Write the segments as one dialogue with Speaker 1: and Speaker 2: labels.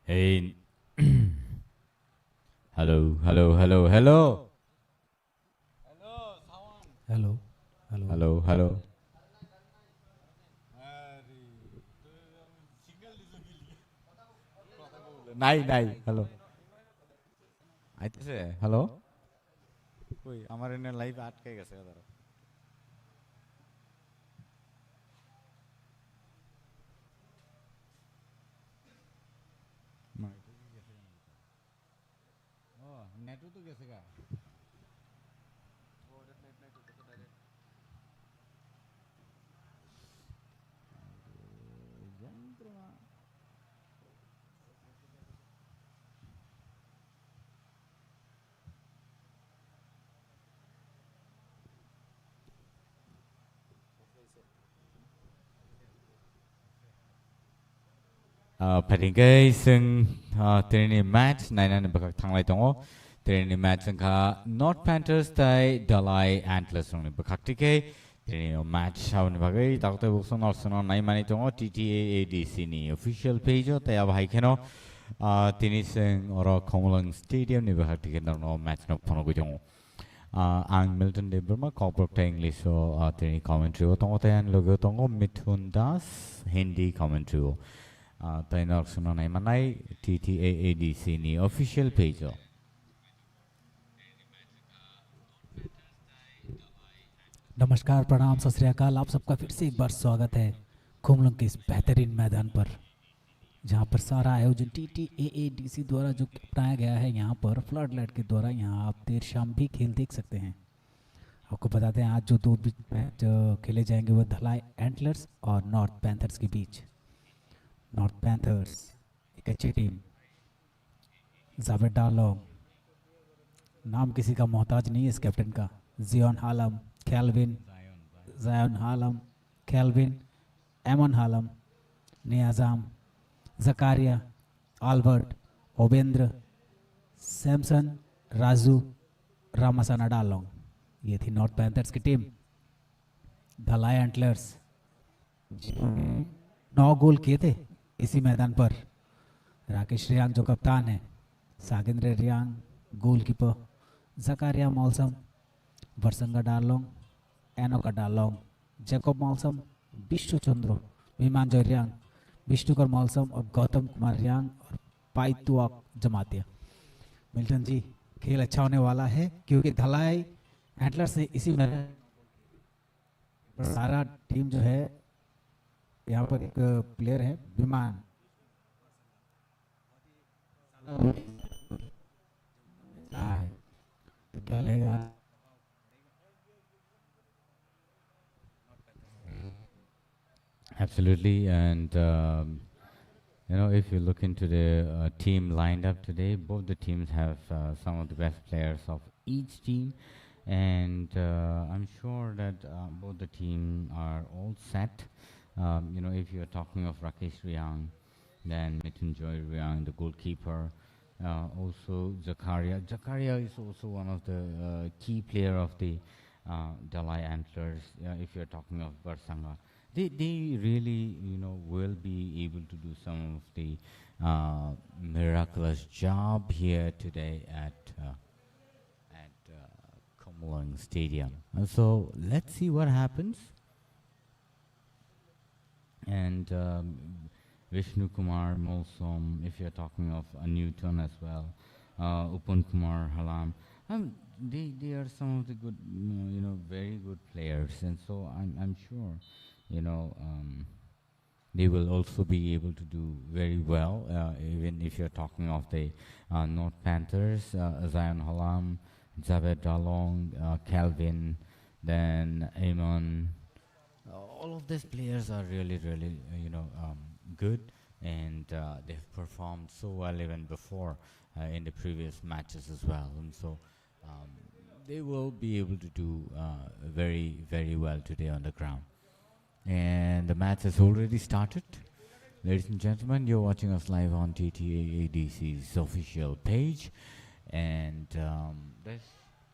Speaker 1: Hey, hello, hello, hello, hello,
Speaker 2: hello hello
Speaker 1: hello, hello. নাই নাই hello আইতেছে hello কই আমার এনে লাইভ আটকে গেছে দাঁড়াও না এটা কি গেছে কেন? ও নেটও তো গেছে গা যন্ত্রণা 파링게이 승 트레이닝 매치 나이나는 bakak thanglai tongo training match sangkha North Panthers tai Dalai Antlers rongni bakak tike training match hauni bagai takte bukson arsenal nai mani tongo TTAADC ni official page tai ab haikeno tini sing oro Komulang Stadium ni bakak tike no match no phono tongo ang Milton de Burma corporate ta English so training commentary tongo tayan logo tongo Mithun Das Hindi commentary tayo suno na manay TTAADC ni official page
Speaker 2: नमस्कार प्रणाम सत श्री अकाल। आप सबका फिर से एक बार स्वागत है खुमलंग के इस बेहतरीन मैदान पर, जहां पर सारा आयोजन TTAADC द्वारा जो अपनाया गया है। यहां पर फ्लड लाइट के द्वारा यहां आप देर शाम भी खेल देख सकते हैं। आपको बताते हैं आज जो दो मैच खेले जाएंगे वो धलाई एंटलर्स और नॉर्थ पैंथर्स के बीच। नॉर्थ पैंथर्स एक अच्छी टीम, जावेद डालोंग नाम किसी का मोहताज नहीं है इस कैप्टन का। जियोन हालम, कैल्विन, जायन हालम, कैल्विन, एमन हालम, नियाजाम, जकारिया, आल्बर्ट, ओबेंद्र, सैमसन, राजू, रामासाना डालोंग। ये थी नॉर्थ पैंथर्स की टीम। धलाई एंटलर्स 9 गोल किए थे इसी मैदान पर। राकेश रियांग जो कप्तान है, सागिंद्र रियांग गोलकीपर, जकारिया मौसम, वर्संगा डालोंग, एनोका डालोंग, जैकब मौसम, विष्णु चंद्र, विमान जय रियांग, विष्णुकर मौसम और गौतम कुमार रियांग और पाइतुआ जमातिया। मिल्टन जी, खेल अच्छा होने वाला है क्योंकि धलाई एंटलर से इसी में सारा टीम जो है। यहाँ पर एक प्लेयर है विमान, क्या लेगा।
Speaker 1: absolutely and if you look into the team lined up today, both the teams have some of the best players of each team, and I'm sure that both the team are all set. If you're talking of Rakesh Riang, then Mrityunjoy Riang, the goalkeeper, also Zakaria. Zakaria is also one of the key player of the Dalai Antlers. If you're talking of Barsanga, they really will be able to do some of the miraculous job here today at Komulang Stadium. And so let's see what happens. And Vishnu Kumar Molsom, if you're talking of a Newton as well, Upon Kumar Halam, they are some of the good, very good players, and so I'm sure, you know, they will also be able to do very well. Even if you're talking of the North Panthers, Zion Halam, Javed Dalong, Calvin, then Amon. All of these players are really, really, good, and they've performed so well even before in the previous matches as well, and so um, they will be able to do very, very well today on the ground. And the match has already started. Ladies and gentlemen, you're watching us live on TTAADC's official page, and this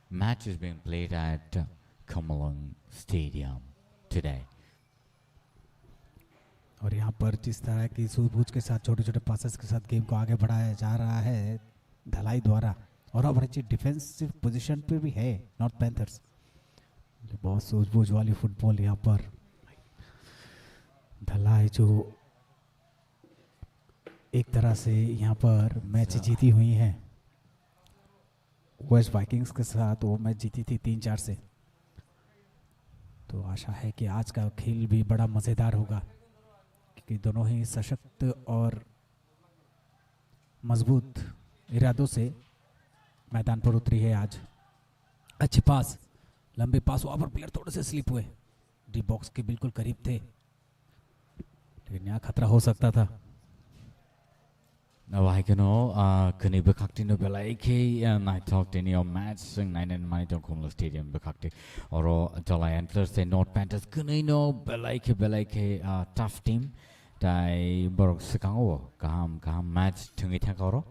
Speaker 1: match is being played at Komalung Stadium today.
Speaker 2: और यहाँ पर जिस तरह की सूझबूझ के साथ छोटे छोटे पासेस के साथ गेम को आगे बढ़ाया जा रहा है धलाई द्वारा, और अब अच्छी डिफेंसिव पोजीशन पे भी है नॉर्थ पैंथर्स। बहुत सूझबूझ वाली फुटबॉल यहाँ पर धलाई जो एक तरह से यहाँ पर मैच जीती हुई है वेस्ट वाइकिंग्स के साथ, वो मैच जीती थी 3-4 से। तो आशा है कि आज का खेल भी बड़ा मज़ेदार होगा क्योंकि दोनों ही सशक्त और मजबूत इरादों से मैदान पर उतरी है आज। अच्छे पास, लंबे पास, वहाँ पर प्लेयर थोड़े से स्लिप हुए, डी बॉक्स के बिल्कुल करीब थे, लेकिन यहाँ खतरा हो सकता था।
Speaker 1: Kani bekakti no belai ke night talk teni o match sing nine and money to Kumla Stadium bekakti oro July and Thursday North Panthers kani no belai ke tough team dai borok sekango kaham match tungi thakoro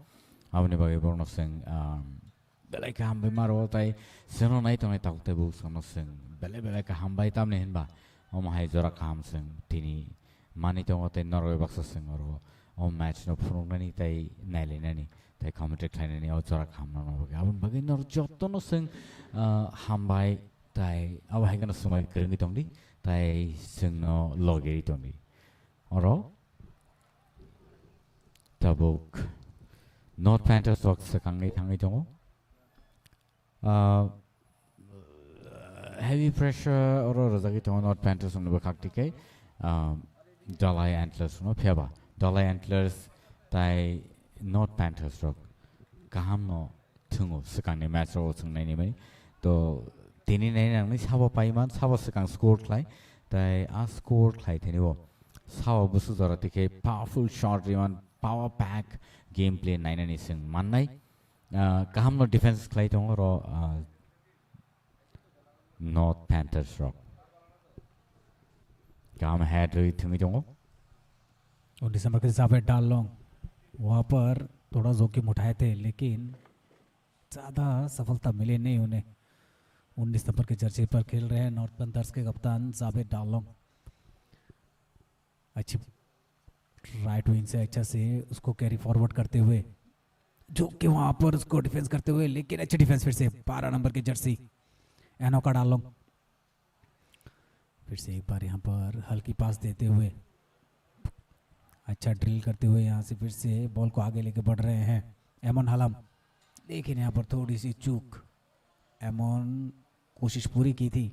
Speaker 1: abni bagi borok no sing belai kaham bemaro tai seno nai to nai talk te bu sono sing belai kaham bai tam ne hinba om hai jora kaham sing tini mani to te Norway baksa sing oro o match no prongani tai naile nani tai commentate thainani o jora khamna no bagi abun bagi nor jotto no sing hambai tai aw hai kana sumai krengi tongdi tai sing no logeri tongdi oro tabuk North Panthers wak sakangai thangai tongo heavy pressure oro rozagi tongo North Panthers on the bakakti ke Dalai Antlers no pheba Dalai Antlers tai North Panthers rock kaham no thungo sakang match ro sung nai ni mai to tini nai nang ni sabo paiman sabo sakang score klai tai a score klai theni bo sabo busu jara tike powerful shot riman power pack gameplay nai nai sing man nai kaham no defense klai tong ro North Panthers rock kaham head ri thungi tong
Speaker 2: 19 number के हिसाब से डाल लोंग वहाँ पर थोड़ा जोखिम उठाए थे लेकिन ज़्यादा सफलता मिली नहीं उन्हें। 19 नंबर के जर्सी पर खेल रहे हैं नॉर्थ पैंथर्स के कप्तान साबित डालोंग। अच्छी राइट विंग से अच्छा से उसको कैरी फॉरवर्ड करते हुए जो कि वहाँ पर उसको डिफेंस करते हुए, लेकिन अच्छी डिफेंस फिर से 12 नंबर की जर्सी एनो का डालोंग। फिर से एक बार यहाँ पर हल्की पास देते हुए अच्छा ड्रिल करते हुए यहाँ से फिर से बॉल को आगे लेके बढ़ रहे हैं एमन हलम, लेकिन यहाँ पर थोड़ी सी चूक। एमन कोशिश पूरी की थी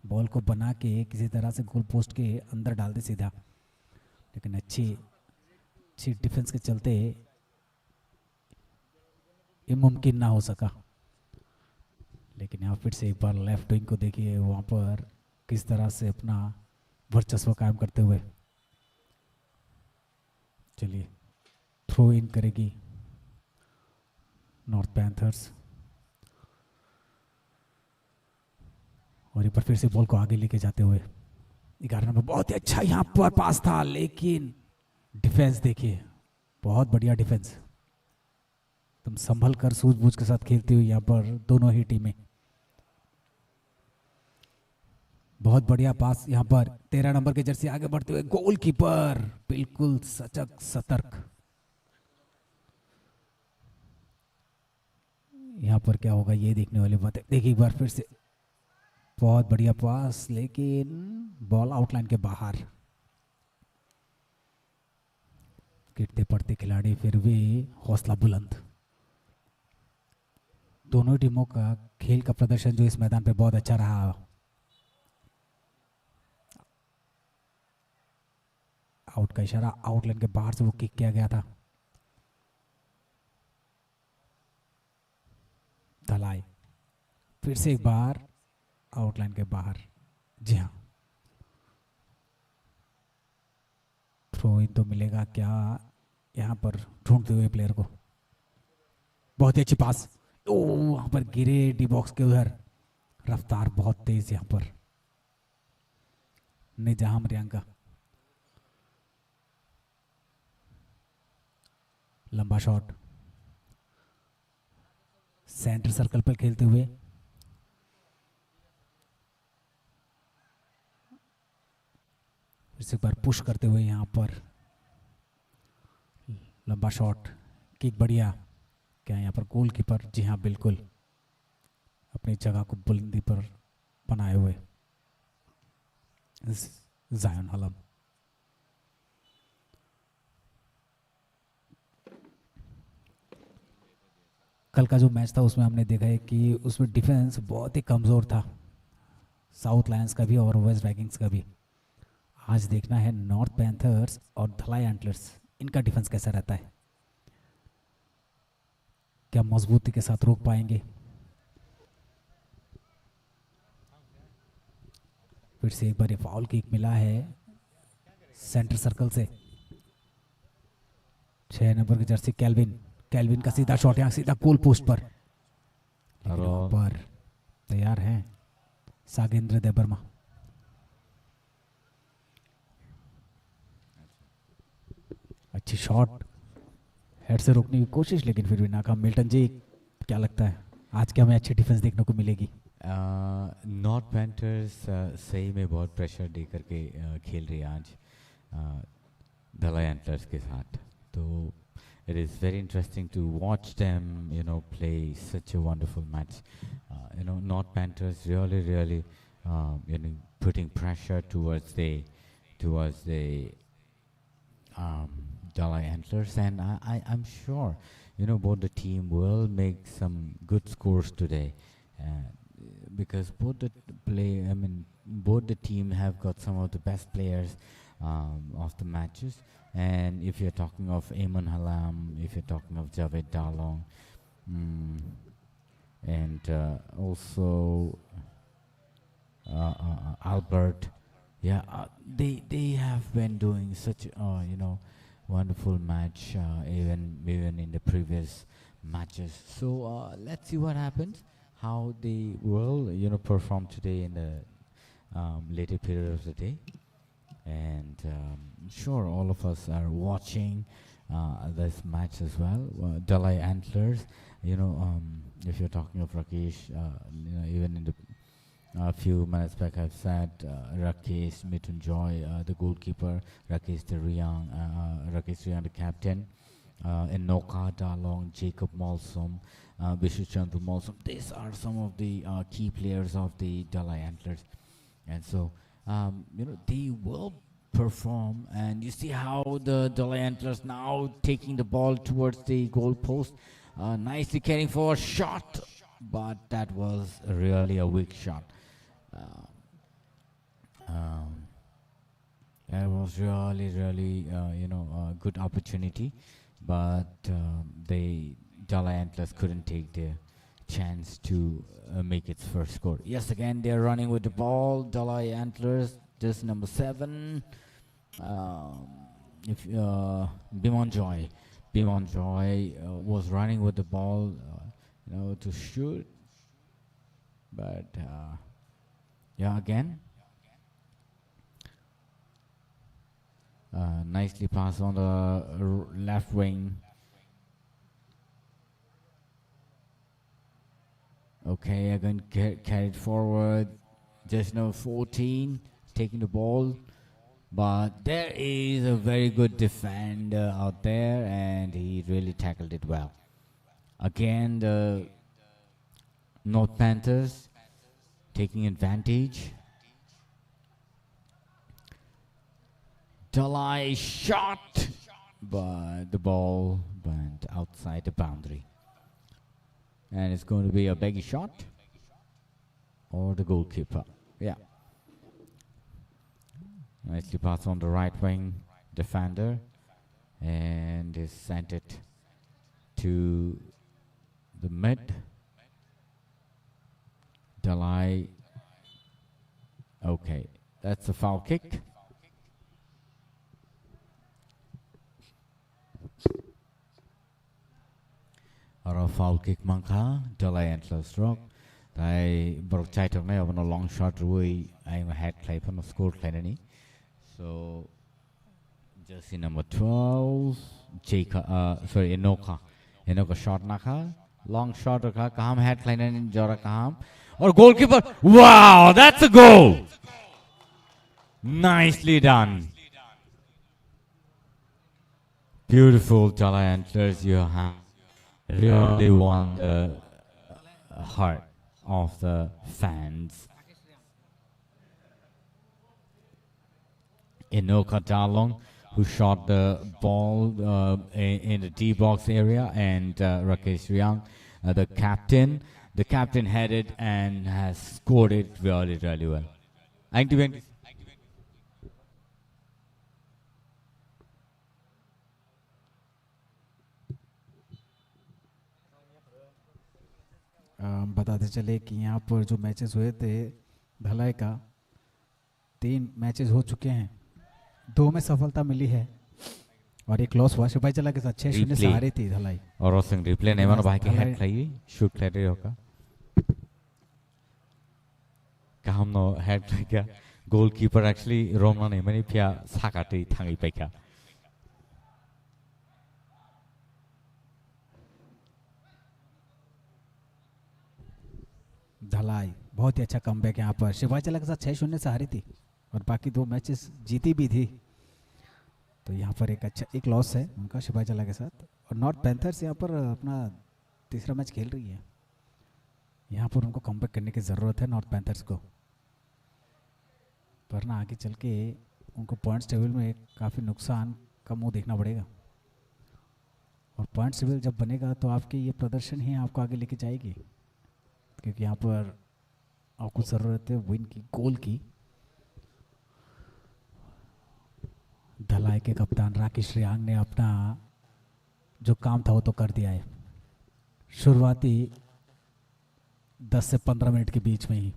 Speaker 2: बॉल को बना के किसी तरह से गोल पोस्ट के अंदर डाल दे सीधा, लेकिन अच्छी डिफेंस के चलते ये मुमकिन ना हो सका। लेकिन यहाँ फिर से एक बार लेफ्ट विंग को देखिए वहाँ पर किस तरह से अपना वर्चस्व कायम करते हुए। चलिए थ्रो इन करेगी नॉर्थ पैंथर्स और एक बार फिर से बॉल को आगे लेके जाते हुए 11 नंबर बहुत ही अच्छा यहाँ पर पास था, लेकिन डिफेंस देखिए बहुत बढ़िया डिफेंस, तुम संभल कर सूझबूझ के साथ खेलती हुई यहाँ पर दोनों ही टीमें। बहुत बढ़िया पास यहाँ पर 13 नंबर के जर्सी आगे बढ़ते हुए गोलकीपर बिल्कुल सचक सतर्क। यहाँ पर क्या होगा ये देखने वाली बात है। देखिए एक बार फिर से बहुत बढ़िया पास, लेकिन बॉल आउटलाइन के बाहर। गिरते पड़ते खिलाड़ी फिर भी हौसला बुलंद। दोनों टीमों का खेल का प्रदर्शन जो इस मैदान पे बहुत अच्छा रहा। आउट का इशारा, आउटलाइन के बाहर से वो किक किया गया था। धलाई फिर से एक बार आउटलाइन के बाहर। जी हाँ, थ्रो इन तो मिलेगा क्या यहाँ पर ढूंढते हुए प्लेयर को। बहुत ही अच्छी पास, ओ वहां पर गिरे डी बॉक्स के उधर। रफ्तार बहुत तेज यहाँ पर निजाम रियांका। लंबा शॉट सेंटर सर्कल पर खेलते हुए फिर से एक बार पुश करते हुए यहाँ पर लंबा शॉट, किक बढ़िया। क्या यहाँ पर गोलकीपर, जी हाँ बिल्कुल, अपनी जगह को बुलंदी पर बनाए हुए जायन हलम। कल का जो मैच था उसमें हमने देखा है कि उसमें डिफेंस बहुत ही कमज़ोर था, साउथ लायंस का भी और वेस्ट वाइकिंग्स का भी। आज देखना है नॉर्थ पैंथर्स और धलाई एंटलर्स, इनका डिफेंस कैसा रहता है, क्या मजबूती के साथ रोक पाएंगे। फिर से एक बार ये फाउल किक मिला है सेंटर सर्कल से। 6 नंबर की जर्सी कैल्विन, कैल्विन का सीधा शॉट यहाँ सीधा गोल पोस्ट पर, लेकिन वहाँ पर तैयार हैं सागेंद्र देबर्मा। अच्छी शॉट, हेड से रोकने की कोशिश लेकिन फिर भी नाकाम। मिल्टन जी क्या लगता है आज क्या हमें अच्छी डिफेंस देखने को मिलेगी?
Speaker 1: नॉर्थ पैंथर्स सही में बहुत प्रेशर दे करके खेल रही है आज धलाई एंटलर्स के साथ। तो it is very interesting to watch them, play such a wonderful match. North Panthers really, putting pressure towards the Dalai Antlers, and I'm sure, both the team will make some good scores today, because both the team have got some of the best players of the matches. And if you're talking of Eamon Halam, if you're talking of Javed Dalong, and also Albert, they have been doing such wonderful match even in the previous matches. So let's see what happens, how they will perform today in the later period of the day. And sure, all of us are watching this match as well. Dalai Antlers, if you're talking of Rakesh, even in the few minutes back I've said Rakesh Mitunjoy, the goalkeeper, Rakesh Riyang, the captain, Enoka Dalong, Jacob Malsom, Bishochandra Malsom. These are some of the key players of the Dalai Antlers. And so they will perform, and you see how the Dalai Antlers now taking the ball towards the goal post, nicely carrying for a shot, but that was really a weak shot. That was really a good opportunity, but the Dalai Antlers couldn't take the chance to make its first score. Yes, again they're running with the ball. Dalai Antlers, this number 7. Bimon Joy was running with the ball, to shoot, but again, nicely passed on the left wing. Okay, again carried forward. Just now 14 taking the ball, but there is a very good defender out there, and he really tackled it well. Again, the North Panthers taking advantage. Dalai shot, but the ball went outside the boundary. And it's going to be a Beggy shot or the goalkeeper. Yeah. Nicely passed on the right wing defender, and is sent it to the mid. Dalai. Okay, that's a foul kick. Or a foul kick manka, Dalai Antlers rock. I broke tight on me on a long shot. I'm a head clap on a score clanny. So, jersey number 12, Enoka. Enoka shot naka. Long shot raka. Kaham head clanny in Jora Kaham. Or goalkeeper. Wow, that's a goal! Nicely done. Beautiful Dalai Antlers, you have really won the heart of the fans. Inoka Dalong, who shot the ball in the D box area, and Rakesh Ryang, the captain. The captain headed and has scored it really, really well. Activate.
Speaker 2: बताते चले कि यहाँ पर जो matches हुए थे धलाई का 3 matches हो चुके हैं, 2 में सफलता मिली है और एक लॉस हुआ। सिपाही चला के साथ 6-0 से हारी थी धलाई।
Speaker 1: और सिंह रिप्ले ने मानो भाई के हेड खाई शूट कर रहे होगा काम नो हेड क्या गोलकीपर एक्चुअली रोमना ने मैंने पिया साकाते थांगी पे क्या
Speaker 2: धलाई बहुत ही अच्छा कमबैक यहाँ पर। शिवाजी चला के साथ 6-0 से हारी थी और बाकी 2 मैचेस जीती भी थी। तो यहाँ पर एक लॉस है उनका शिवाजी चला के साथ। और नॉर्थ पैंथर्स यहाँ पर अपना तीसरा मैच खेल रही है। यहाँ पर उनको कमबैक करने की ज़रूरत है नॉर्थ पैंथर्स को, वरना आगे चल के उनको पॉइंट्स टेबल में काफ़ी नुकसान का मुँह देखना पड़ेगा। और पॉइंट्स टेबल जब बनेगा तो आपके ये प्रदर्शन ही आपको आगे लेके जाएगी, क्योंकि यहाँ पर आपको ज़रूरत है विन की, गोल की। धलाई के कप्तान राकेश रियांग ने अपना जो काम था वो तो कर दिया है शुरुआती 10 से 15 मिनट के बीच में ही।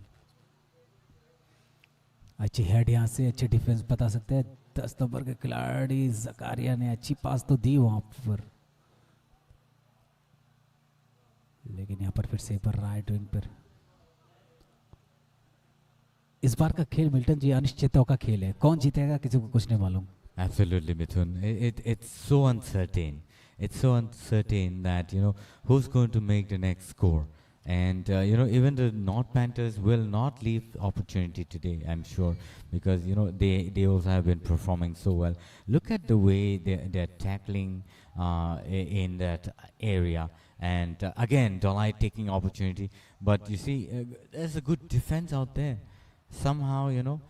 Speaker 2: अच्छी हेड यहाँ से, अच्छी डिफेंस बता सकते हैं 10 नंबर के खिलाड़ी जकारिया ने अच्छी पास तो दी वहाँ पर, लेकिन यहाँ पर फिर से पर राइट विंग पर। इस बार का खेल मिल्टन जी अनिश्चितताओं का खेल है, कौन जीतेगा किसी को कुछ नहीं मालूम।
Speaker 1: Absolutely, Mithun. It's so uncertain. It's so uncertain that, you know, who's going to make the next score. And, you know, even the North Panthers will not leave opportunity today, I'm sure, because, you know, they also have been performing so well. Look at the way they're tackling in that area. And, again, Dalai taking opportunity. But, you see, there's a good defense out there. Somehow, you know,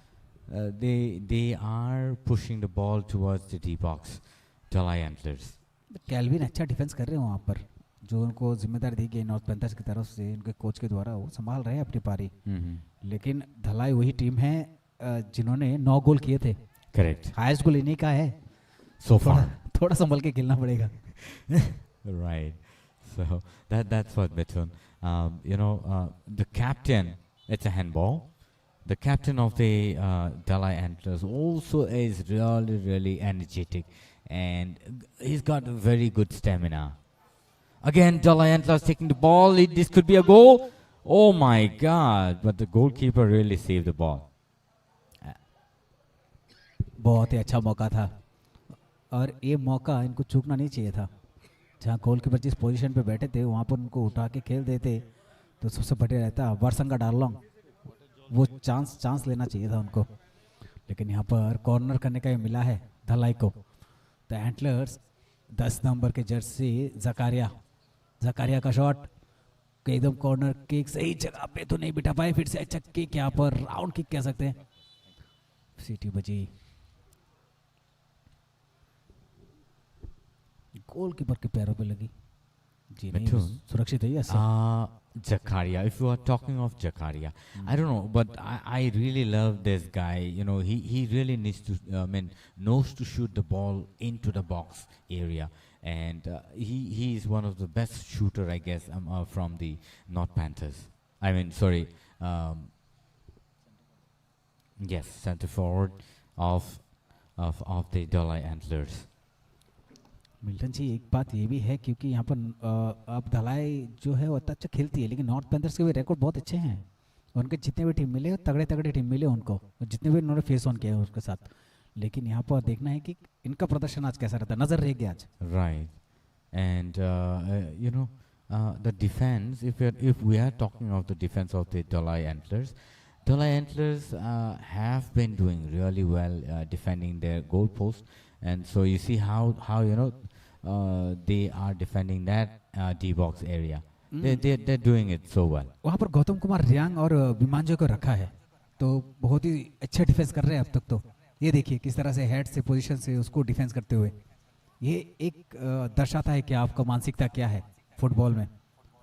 Speaker 1: they are pushing the ball towards the D box. Dalai Antlers.
Speaker 2: Calvin अच्छा defence कर रहे हैं वहाँ पर, जो उनको जिम्मेदारी दी गई नॉर्थ पैंथर्स की तरफ से, उनके कोच के द्वारा वो संभाल रहे हैं अपनी पारी। लेकिन धलाई वही टीम है जिन्होंने 9 गोल किए थे।
Speaker 1: करेक्ट,
Speaker 2: हाईएस्ट गोल इन्हीं का है।
Speaker 1: so far.
Speaker 2: थोड़ा संभल के खेलना पड़ेगा।
Speaker 1: Right. So that's what Mithun. You know, the captain, it's a handball. The captain of the Dalai Antlers also is really, really energetic, and he's got a very good stamina. Again, Dalai Antlers taking the ball. This could be a goal. Oh my God! But the goalkeeper really saved the ball.
Speaker 2: बहुत ही अच्छा मौका था और ये मौका इनको चूकना नहीं चाहिए था। जहाँ गोलकीपर जिस पोजीशन पे बैठे थे वहाँ पर उनको उठा के खेल देते तो सबसे बढ़िया रहता। वर्संगा डार्लोंग वो चांस लेना चाहिए था उनको, लेकिन यहाँ पर कॉर्नर करने का ये मिला है धलाई को। द एंटलर्स 10 नंबर के जर्सी जकारिया का शॉट एकदम कॉर्नर किक सही जगह पे तो नहीं बिठा पाए। फिर से अच्छा किक, यहाँ पर राउंड किक कह सकते हैं। सीटी बजी, गोलकीपर के पैरों पे लगी जी, नहीं सुरक्षित है ऐसे।
Speaker 1: Zakaria, if you are talking of Zakaria, I don't know, but I really love this guy. You know, he really needs to, knows to shoot the ball into the box area. And he is one of the best shooter, I guess, from the North Panthers. I mean, sorry. Yes, center forward of the Dalai Antlers.
Speaker 2: Milton ji एक बात ये भी है, क्योंकि यहाँ पर अब धलाई जो है वो अच्छा खेलती है, लेकिन नॉर्थ पैंथर्स के भी रिकॉर्ड बहुत अच्छे हैं। उनके जितने भी टीम मिले तगड़े टीम मिले उनको, जितने भी उन्होंने फेस ऑन किया है उसके साथ। लेकिन यहाँ पर देखना है कि इनका प्रदर्शन आज कैसा रहता है, नजर रहेगी आज।
Speaker 1: Right, and you know the defence, if we are talking of the defense of the Dalai Antlers have been doing really well defending their goal post. And so you see how you know they are defending that D box area. They're doing it so well.
Speaker 2: वहाँ पर गौतम कुमार रियांग और विमांजो को रखा है, तो बहुत ही अच्छा defence कर रहे हैं अब तक। तो ये देखिए किस तरह से हेड से पोजीशन से उसको डिफेंस करते हुए, ये एक दर्शाता है कि आपका मानसिकता क्या है फुटबॉल में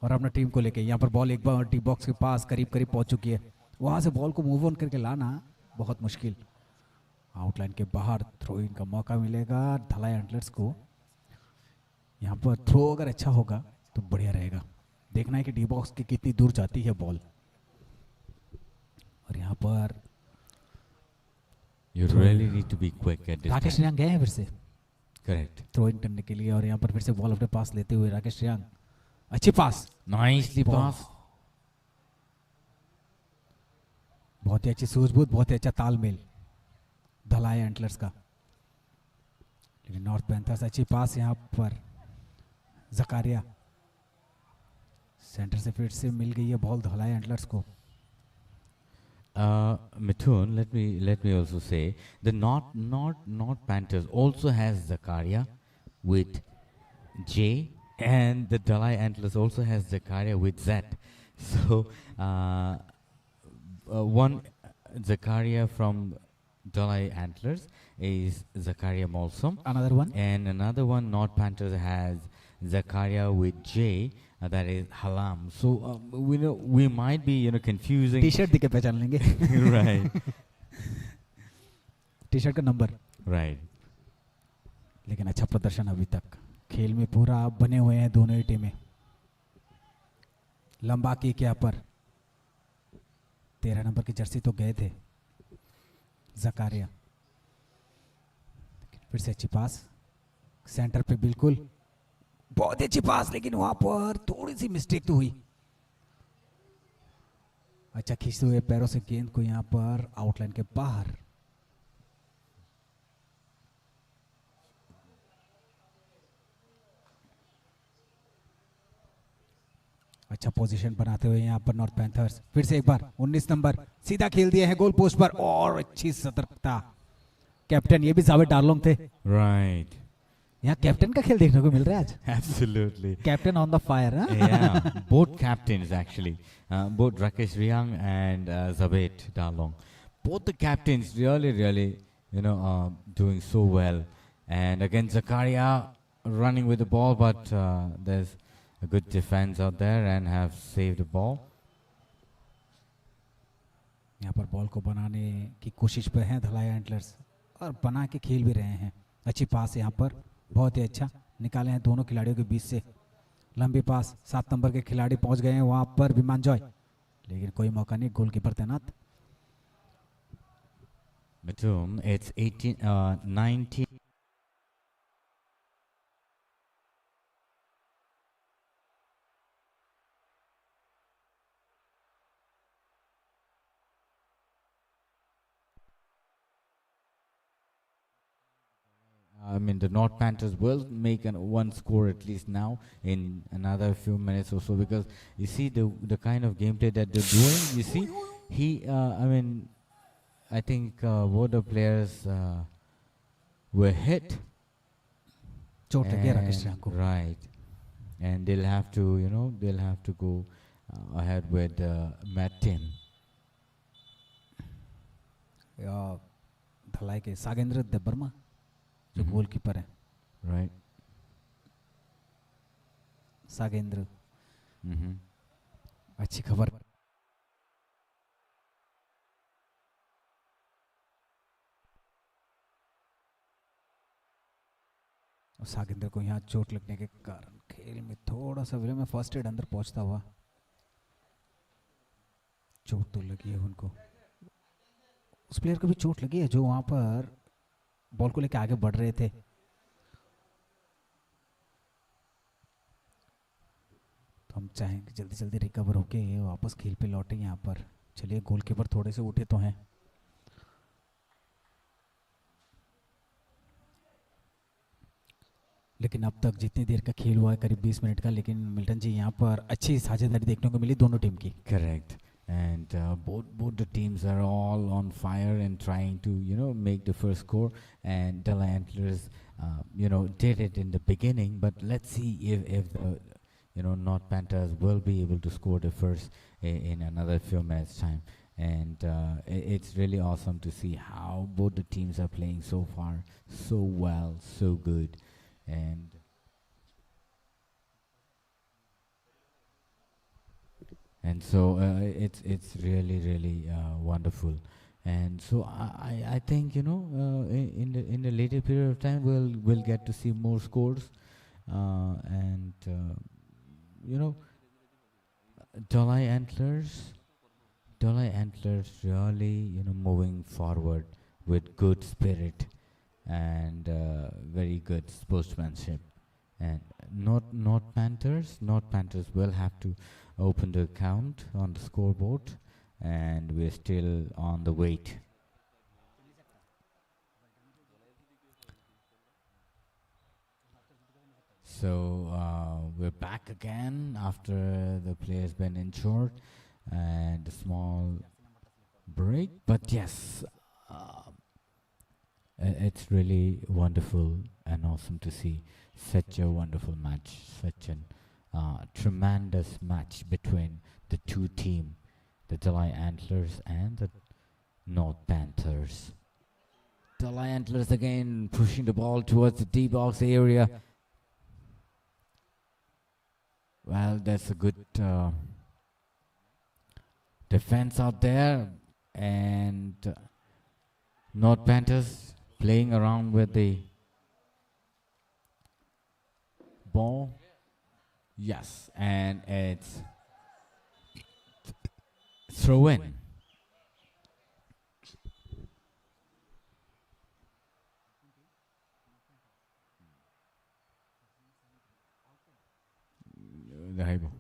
Speaker 2: और अपना टीम को लेके। यहाँ पर बॉल एक बार डी बॉक्स के पास करीब करीब पहुंच चुकी है, वहाँ से बॉल को मूव ऑन करके लाना बहुत मुश्किल। आउटलाइन के बाहर थ्रो इन का मौका मिलेगा धलाई एंटलर्स को। यहाँ पर थ्रो अगर अच्छा होगा तो बढ़िया रहेगा। देखना है कि डी बॉक्स की कितनी दूर जाती है बॉल। और यहाँ पर
Speaker 1: You really need to be quick at this
Speaker 2: Rakesh
Speaker 1: time.
Speaker 2: Reang गए हैं फिर से
Speaker 1: Correct.
Speaker 2: थ्रो इन करने के लिए, और यहाँ पर फिर से बॉल अपने पास लेते हुए राकेश रियांग, अच्छी पास,
Speaker 1: Nicely
Speaker 2: Ball.
Speaker 1: passed.
Speaker 2: बहुत ही अच्छी सूझबूझ, बहुत ही अच्छा तालमेल धलाई एंटलर्स का। लेकिन नॉर्थ पैंथर्स अच्छी पास यहाँ पर, जकारिया सेंटर से फिर से मिल गई है बॉल धलाई एंटलर्स को।
Speaker 1: Mithun, let me also say the North Panthers also has Zakaria with J, and the Dalai Antlers also has Zakaria with Z. So one Zakaria from Dalai Antlers is Zakaria Molsom,
Speaker 2: another one
Speaker 1: and another one North Panthers has Zakaria with J, that is Halam. So we might be confusing.
Speaker 2: T shirt दिखे पहचान लेंगे।
Speaker 1: Right.
Speaker 2: T shirt का number.
Speaker 1: Right.
Speaker 2: लेकिन अच्छा प्रदर्शन अभी तक खेल में पूरा बने हुए हैं दोनों ही टीमें। लंबा किक यहाँ पर 13 नंबर की जर्सी तो गए थे जकारिया। फिर से अच्छी पास सेंटर पे, बिल्कुल बहुत अच्छी पास, लेकिन वहां पर थोड़ी सी मिस्टेक तो हुई। अच्छा खींचते हुए पैरों से गेंद को यहाँ पर आउटलाइन के बाहर। अच्छा पोजीशन बनाते हुए यहाँ पर नॉर्थ पैंथर्स, फिर से एक बार 19 नंबर सीधा खेल दिए हैं गोल पोस्ट पर, और अच्छी सतर्कता। कैप्टन ये भी जावेद डार्लोंग थे।
Speaker 1: Right.
Speaker 2: यहाँ कैप्टन का खेल देखने को मिल रहा है आज।
Speaker 1: Absolutely.
Speaker 2: Captain on the fire.
Speaker 1: Yeah, both captains actually, both Rakesh Riang and Zabet Dalong. Both the captains really, doing so well. And again, Zakaria running with the ball, but there's a good defense out there and have saved the ball.
Speaker 2: यहाँ पर ball को बनाने की कोशिश पे हैं धलाई antlers, और बना के खेल भी रहे हैं। अच्छी पास यहाँ पर, बहुत ही अच्छा निकाले हैं दोनों खिलाड़ियों के बीच से। लंबी पास 7 नंबर के खिलाड़ी पहुंच गए हैं वहां पर विमान जॉय, लेकिन कोई मौका नहीं, गोलकीपर तैनात।
Speaker 1: Batum, it's 19. I mean, the North Panthers will make one score at least now in another few minutes or so, because you see the kind of gameplay that they're doing. You see, I think both the players were hit.
Speaker 2: चोट लगी है राकेश रियांग को।
Speaker 1: Right, and they'll have to go ahead with Matt Tim.
Speaker 2: धलाई के सागेंद्र देबर्मा जो goalkeeper है।
Speaker 1: Right.
Speaker 2: सागेंद्र,
Speaker 1: Mm-hmm.
Speaker 2: अच्छी खबर। सागेंद्र को यहाँ चोट लगने के कारण खेल में थोड़ा सा विलम्ब में, फर्स्ट एड अंदर पहुंचता हुआ। चोट तो लगी है उनको, उस प्लेयर को भी चोट लगी है जो वहां पर बॉल को लेकर आगे बढ़ रहे थे। तो हम चाहेंगे जल्दी जल्दी रिकवर होके वापस खेल पे लौटे यहाँ पर। चलिए गोलकीपर थोड़े से उठे तो हैं। लेकिन अब तक जितनी देर का खेल हुआ है करीब 20 मिनट का, लेकिन मिल्टन जी यहाँ पर अच्छी साझेदारी देखने को मिली दोनों टीम की।
Speaker 1: Correct. and both the teams are all on fire and trying to make the first score. And Della Antlers did it in the beginning, but let's see if the North Panthers will be able to score the first in another few minutes time. And it's really awesome to see how both the teams are playing so far, so well, so good. And so it's really wonderful. And so I think in the later period of time we'll get to see more scores. And you know Dolly Antlers Dolly Antlers really moving forward with good spirit and very good sportsmanship. And North Panthers will have to open the account on the scoreboard, and we're still on the wait. So we're back again after the player's been injured and a small break. But yes, it's really wonderful and awesome to see such a wonderful match, such an tremendous match between the two teams, the July Antlers and the North Panthers. July Antlers again pushing the ball towards the D box area. Well, that's a good defense out there, and North Panthers playing around with the ball. Yes, and it's throw in. The high ball.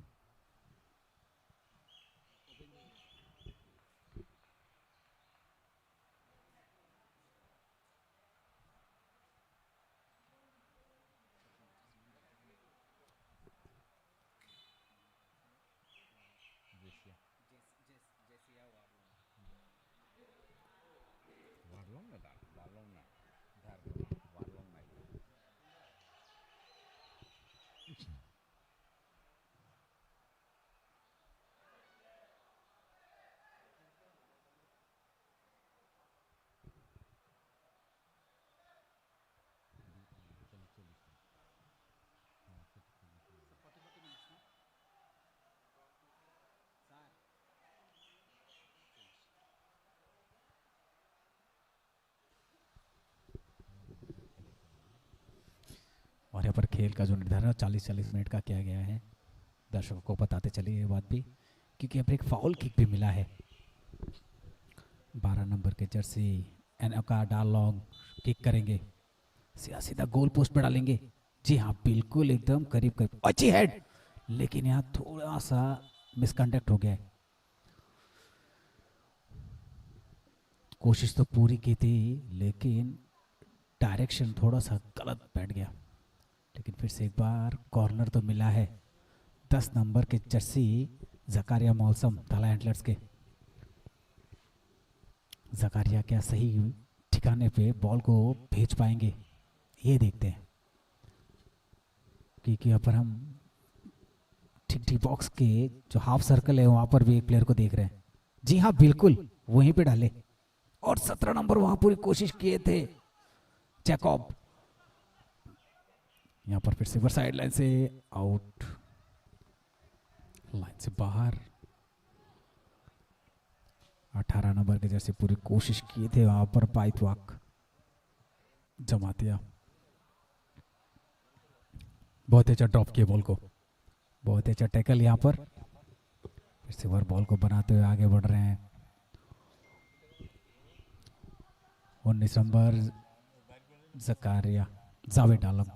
Speaker 2: और यहाँ पर खेल का जो निर्धारण 40-40 minute का किया गया है, दर्शकों को बताते चलिए ये बात भी, क्योंकि यहाँ पर एक फाउल किक भी मिला है। 12 नंबर के जर्सी एनका डालॉन्ग किक करेंगे, सीधा सीधा गोल पोस्ट पर डालेंगे। जी हाँ, बिल्कुल एकदम करीब करीब, अच्छी हेड, लेकिन यहाँ थोड़ा सा मिसकंडक्ट हो गया है। कोशिश तो पूरी की थी, लेकिन डायरेक्शन थोड़ा सा गलत बैठ गया। लेकिन फिर से एक बार कॉर्नर तो मिला है। 10 नंबर के जर्सी जकारिया मौसम थाला एंटलर्स के। जकारिया क्या सही ठिकाने पे बॉल को भेज पाएंगे, ये देखते हैं, क्योंकि यहाँ पर हम ठीक डी बॉक्स के जो हाफ सर्कल है वहां पर भी एक प्लेयर को देख रहे हैं। जी हाँ, बिल्कुल वहीं पे डाले, और 17 नंबर वहां पूरी कोशिश किए थे जैकब। यहाँ पर फिर से साइड लाइन से आउट, लाइन से बाहर। 18 नंबर के जैसे पूरी कोशिश किए थे वहां पर, पाइप वॉक जमा दिया। बहुत अच्छा ड्रॉप किया बॉल को, बहुत अच्छा टैकल यहाँ पर। फिर से बार बॉल को बनाते हुए आगे बढ़ रहे हैं। 19 नंबर जकारिया जावेद आलम,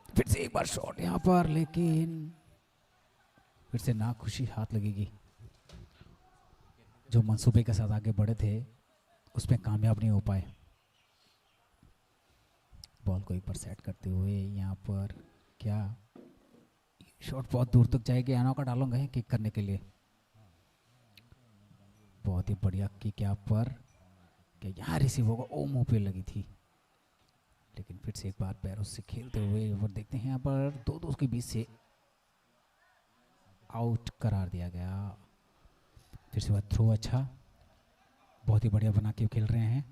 Speaker 2: फिर से एक बार शॉट यहाँ पर, लेकिन फिर से ना खुशी हाथ लगेगी। जो मंसूबे के साथ आगे बढ़े थे उसमें कामयाब नहीं हो पाए। बॉल को एक बार सेट करते हुए यहाँ पर क्या शॉट बहुत दूर तक जाएगी। आना का डालूंगा है किक करने के लिए। बहुत ही बढ़िया किक यहाँ पर, क्या यहाँ रिसीव होगा, ओ मुंह पे लगी थी, लेकिन फिर से एक बार पैरों से खेलते हुए और देखते हैं यहाँ पर दो दोस्त के बीच से आउट करार दिया गया। फिर से बात थ्रो, अच्छा बहुत ही बढ़िया बना के खेल रहे हैं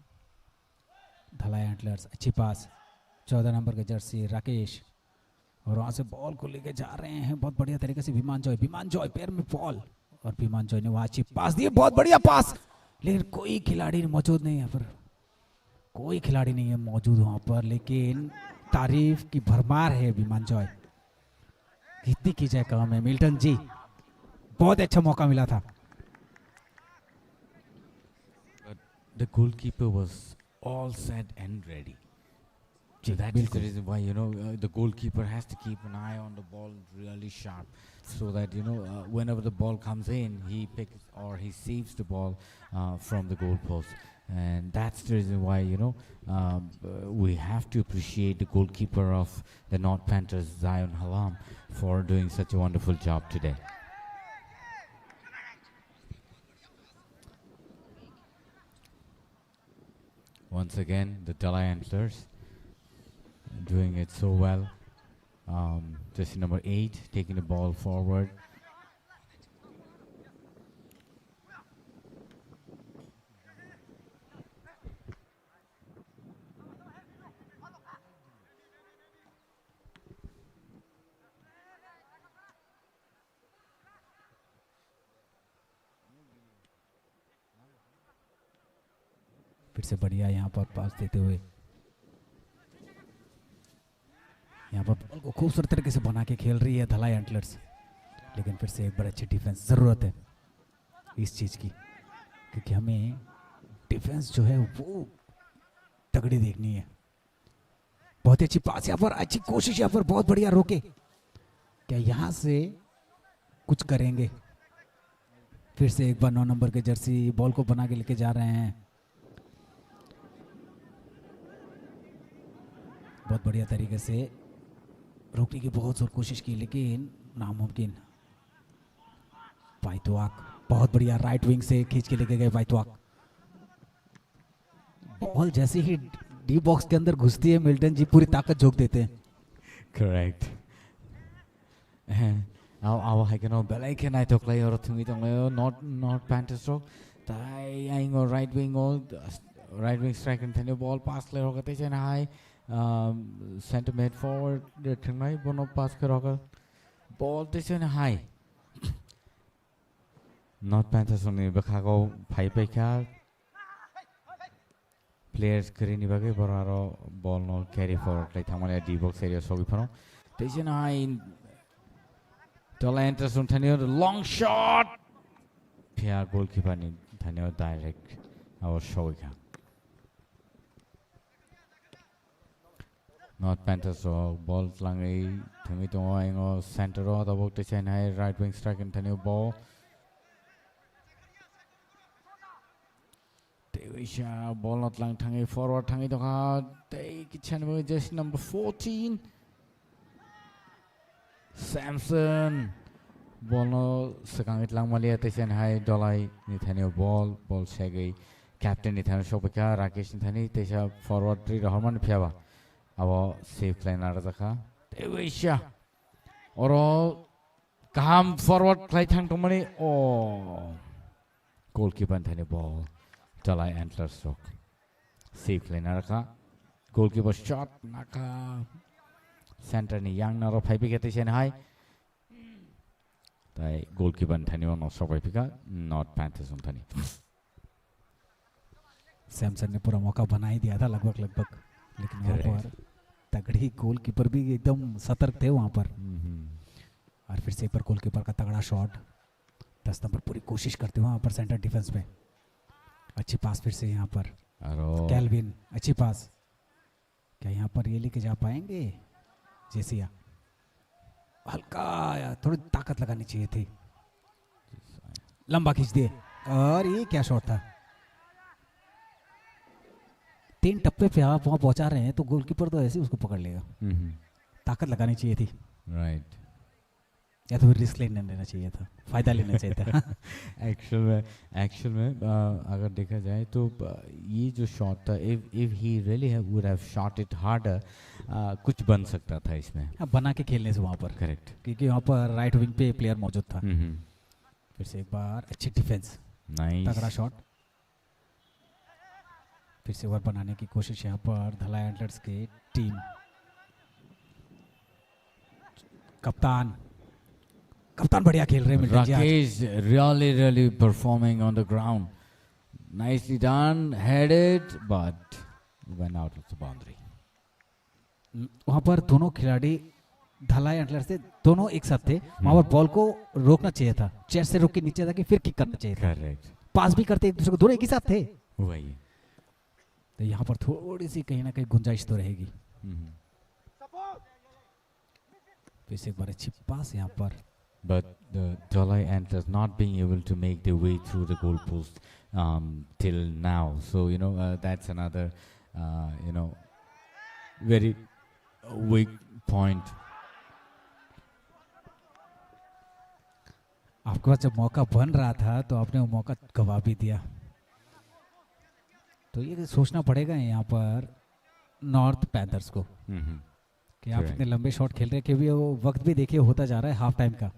Speaker 2: धलाई एंटलर्स। अच्छी पास 14 नंबर के जर्सी राकेश, और वहाँ से बॉल को लेके जा रहे हैं बहुत बढ़िया तरीके से विमान जॉय पैर में बॉल, और विमान जॉय ने वहाँ अच्छी पास दी, बहुत बढ़िया पास, लेकिन कोई खिलाड़ी मौजूद नहीं है, पर कोई खिलाड़ी नहीं है मौजूद वहाँ पर, लेकिन तारीफ की भरमार है विमान जॉय, कितनी की जाए काम है। मिल्टन जी, बहुत अच्छा मौका मिला था।
Speaker 1: The goalkeeper was all set and ready. So that is the reason why, the goalkeeper has to keep an eye on the ball really sharp, so that, whenever the ball comes in, he picks or he saves the ball from the goal post. And that's the reason why, we have to appreciate the goalkeeper of the North Panthers, Zion Halam, for doing such a wonderful job today. Once again, the Dalai Antlers doing it so well. Jersey number 8 taking the ball forward.
Speaker 2: फिर से बढ़िया यहाँ पर पास देते हुए यहाँ पर ball को खूबसूरत तरीके से बना के खेल रही है धलाई एंटलर्स, लेकिन फिर से एक बड़ी अच्छी डिफेंस ज़रूरत है इस चीज़ की, क्योंकि हमें डिफेंस जो है वो तगड़ी देखनी है। बहुत अच्छी पास यहाँ पर, अच्छी कोशिश यहाँ पर, बहुत बढ़िया रोके, क्या यहाँ से कुछ करेंगे। फिर से एक बार 9 नंबर के जर्सी बॉल को बना के लेके जा रहे हैं, बहुत बढ़िया तरीके से रोकने की बहुत जोर कोशिश की, लेकिन नामुमकिन। वाइतवाक बहुत बढ़िया राइट विंग से खींच के लेके गए वाइतवाक, बॉल जैसे ही डी बॉक्स के अंदर घुसती है मिल्टन जी पूरी ताकत झोंक देते हैं।
Speaker 1: Correct. Awa haikano belai kenai toklai or thungi tongayo not Panthers rock. Tai aing or right wing striker thane ball pass le hoga te high. Center mid forward thungai bono pass karoga ball te high. Not Panthers only bakago pai kya players kari ni bagai boraro ball no carry forward like thamale D box area sogi phano te high. Talent from Tanya, the long shot. Pia goalkeeper ni Tanya direct our show. Not Panthers or ball flangy. Tami to center or the book to Chennai right wing strike and Tanya ball. Devisha ball not lang tangi forward tangi to hard. Take Chennai just number 14. Samson ball no sekangit lang mali ate sen hai dolai ni thane ball segai captain ni thane shopika Rakesh ni thane tesha forward three rahman phiaba abo safe line ara zakha Devisha oro kam forward play thang to mani oh goalkeeper thane ball dolai antler stroke safe line ara ka goalkeeper shot naka center ni yang naro phai pika sen hai tai goalkeeper thani no sobai pika not Panthers on thani
Speaker 2: Samson ने पूरा मौका बना ही दिया था लगभग, लेकिन वहाँ पर तगड़ी गोलकीपर भी एकदम सतर्क थे वहाँ पर। और फिर से एक बार गोलकीपर का तगड़ा शॉट, 10 नंबर पूरी कोशिश करते हुए वहाँ पर सेंटर डिफेंस में अच्छी पास। फिर से यहाँ पर कैल्विन अच्छी पास, क्या यहाँ पर ये लेके जा पाएंगे जेसिया? हल्का थोड़ी ताकत लगानी चाहिए थी, लंबा खींच दिए और ये क्या शॉट था। 3 टप्पे पे आप वहां पहुंचा रहे हैं तो गोलकीपर तो ऐसे उसको पकड़ लेगा, ताकत लगानी चाहिए थी।
Speaker 1: राइट
Speaker 2: या तो फिर रिस्क लेने लेना चाहिए था, फायदा लेना चाहिए था।
Speaker 1: एक्चुअल में अगर देखा जाए तो ये जो शॉट था, if he really would have shot it harder, कुछ बन सकता था इसमें।
Speaker 2: हाँ, बना के खेलने से वहाँ पर,
Speaker 1: करेक्ट।
Speaker 2: क्योंकि वहाँ पर राइट विंग पे प्लेयर मौजूद था। फिर से एक बार अच्छी डिफेंस,
Speaker 1: नाइस।
Speaker 2: तगड़ा शॉट। फिर से ओवर बनाने की कोशिश यहाँ पर धलाई एंटलर्स की टीम। कप्तान बढ़िया खेल रहे हैं मिल्टन जी आज।
Speaker 1: Rakesh really performing on the ground. Nicely done, headed, but went out of the boundary.
Speaker 2: वहाँ पर दोनों खिलाड़ी धलाई एंटलर्स से दोनों एक साथ थे, वहाँ पर बॉल को रोकना चाहिए था, चेस्ट से रोक के नीचे जाके फिर किक करना चाहिए था।
Speaker 1: करेक्ट।
Speaker 2: पास भी करते एक दूसरे को, दोनों एक ही साथ थे।
Speaker 1: वही।
Speaker 2: तो यहाँ पर थोड़ी सी कहीं ना कहीं गुंजाइश तो रहेगी। फिर से एक बार अच्छी पास यहाँ पर।
Speaker 1: But the Dalai Antlers not being able to make their way through the goalpost till now. So, that's another, very weak point.
Speaker 2: आपके पास जब मौका बन रहा था तो आपने वो मौका गवा भी दिया। तो ये सोचना पड़ेगा यहाँ पर नॉर्थ पैंथर्स को कि आप इतने लंबे शॉट खेल रहे हैं कि भी वो वक्त भी देखिए होता जा रहा है हाफ टाइम का।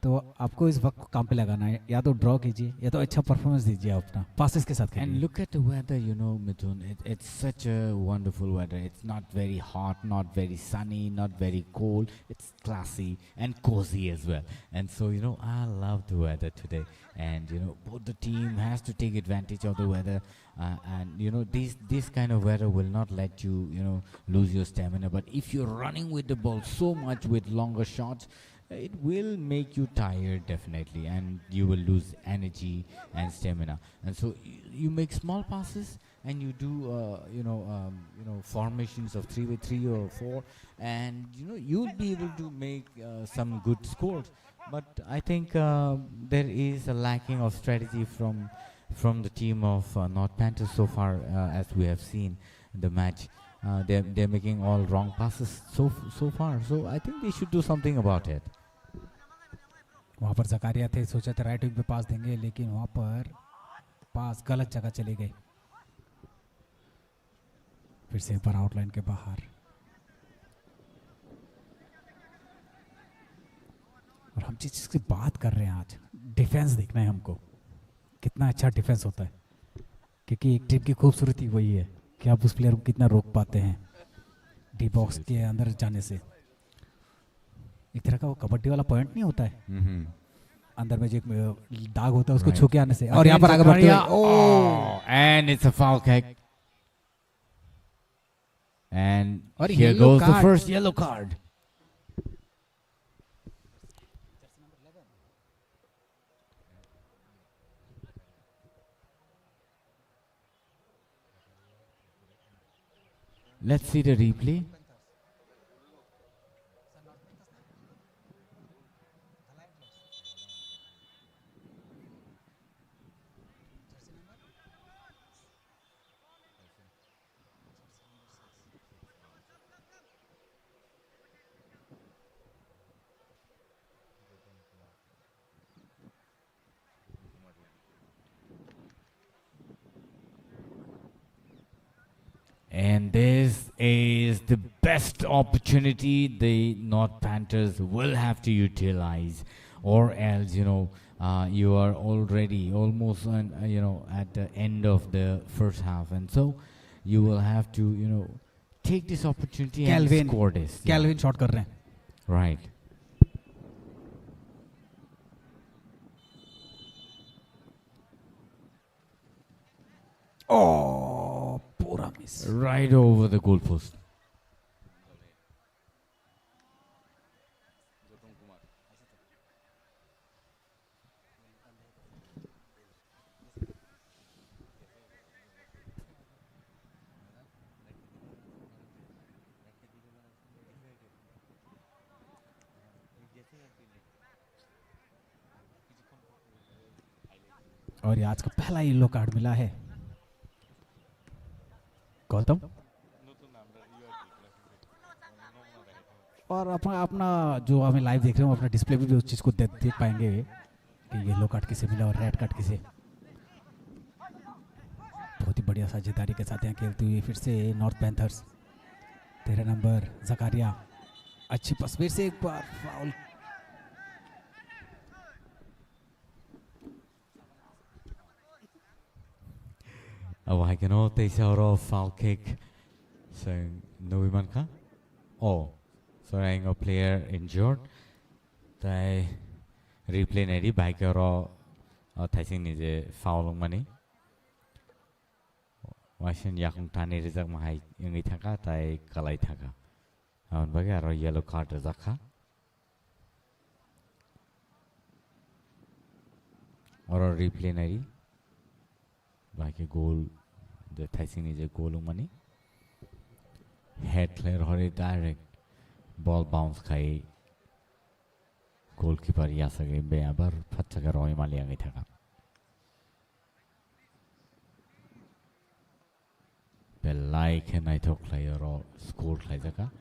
Speaker 2: तो आपको इस वक्त को काम पे लगाना है, या तो ड्रॉ कीजिए या तो अच्छा परफॉर्मेंस दीजिए अपना पासेस के साथ।
Speaker 1: And look at the weather, Mithun. It's such a wonderful weather. It's not very hot, not very sunny, not very cold. It's classy and cozy as well. And so, I love the weather today. And, both the team has to take advantage of the weather. And, this kind of weather will not let you, lose your stamina. But if you're running with the ball so much with longer shots, it will make you tired definitely, and you will lose energy and stamina. And so you make small passes and you do formations of 3x3 or 4, and you'll be able to make some good scores. But I think there is a lacking of strategy from the team of North Panthers so far, as we have seen in the match. They're making all wrong passes so far. So I think they should do something about it.
Speaker 2: वहाँ पर जकारिया थे, सोचा था right wing पे पास देंगे, लेकिन वहाँ पर पास गलत जगह चले गए। फिर से पर आउटलाइन के बाहर। और हम जिस चीज़ की बात कर रहे हैं आज, डिफेंस देखना है हमको, कितना अच्छा डिफेंस होता है। क्योंकि एक टीम की खूबसूरती वही है कि आप उस प्लेयर को कितना रोक पाते हैं डी बॉक्स के अंदर जाने से। एक तरह का वो कबड्डी वाला पॉइंट नहीं होता है, अंदर में जो एक दाग होता है उसको छू के आने से। और यहाँ पर आगे बढ़ते
Speaker 1: हुए, and it's a foul kick, and here goes the first yellow card. Let's see the replay. And this is the best opportunity the North Panthers will have to utilize, or else, you are already almost at the end of the first half, and so you will have to take this opportunity and score this.
Speaker 2: Calvin shot कर रहे हैं.
Speaker 1: Right.
Speaker 2: Oh, pura miss.
Speaker 1: Right over the goalpost.
Speaker 2: और ये आज का पहला yellow card मिला है गौतम। और अपना अपना जो हमें लाइव देख रहे हो अपना डिस्प्ले पे भी उस चीज़ को देख पाएंगे कि येलो कार्ड किसे मिला और रेड कार्ड किसे। बहुत ही बढ़िया साझेदारी के साथ यहाँ खेलते हुए फिर से नॉर्थ पैंथर्स। 13 नंबर जकारिया, अच्छी पास, फिर से एक बार foul.
Speaker 1: I can all take out of foul kick. So no woman ka. Oh, sorry, a player injured. Tai replay nari bike or thasing is a foul money. Washin yakung tani rizak mahai yung itaka tai kalai taka. Aun baga aro yellow card rizaka. Or replay nari. Like a goal, the Tyson is a goal money. Head clear or direct ball bounce kai goalkeeper Yasage Beaber Pataga Roy Maliangitaka. The like and I talk player or score Klazaka.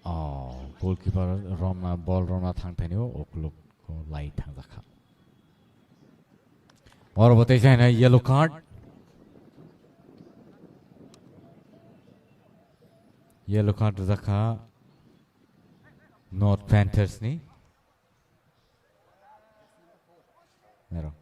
Speaker 1: Oh, goalkeeper Roma ball Roma Tantanio or look light Tanzaka. Or what is a yellow card? Yellow card Zaka. North Panthers ni. Nero.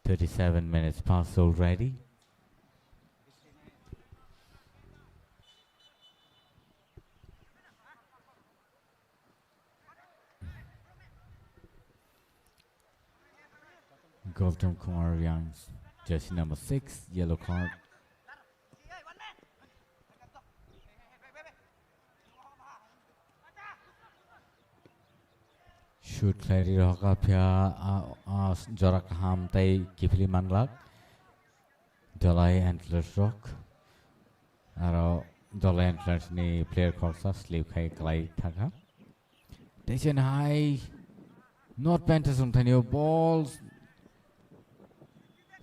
Speaker 1: "37 minutes past already." Gautam Kumar Youngs, jersey number 6, yellow card. Shoot clarity hoga pya Jorak Ham Tai Kifli Manglak. Dolai Antlers Rock. Aro Dolai Antlers ni player korsa sleep khai kalai thaka. Tension high. North Panthers untanyo balls.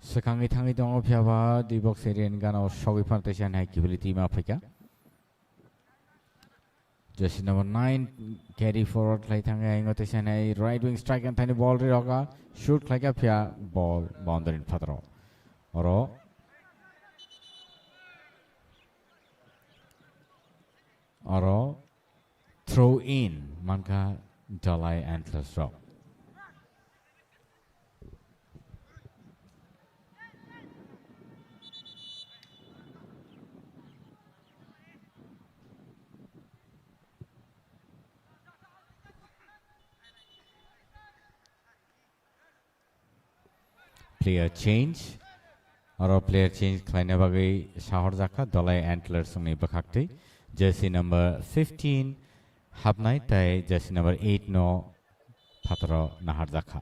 Speaker 1: Sekangi tangi dong piawa di box area ngano shogi plantation hai kibili team Africa. Jersey number 9 carry forward lai tanga ingotation hai right wing strike and tiny ball ri hoga shoot like a pia ball boundary in patro. Oro throw in manka Dalai Antlers Rock. Player change. Or player change kleine bagai shahor zaka Dalai Antlers sungi bakakti. Jersey number 15 Habnai tai jersey number 8 no Patro Nahar zaka.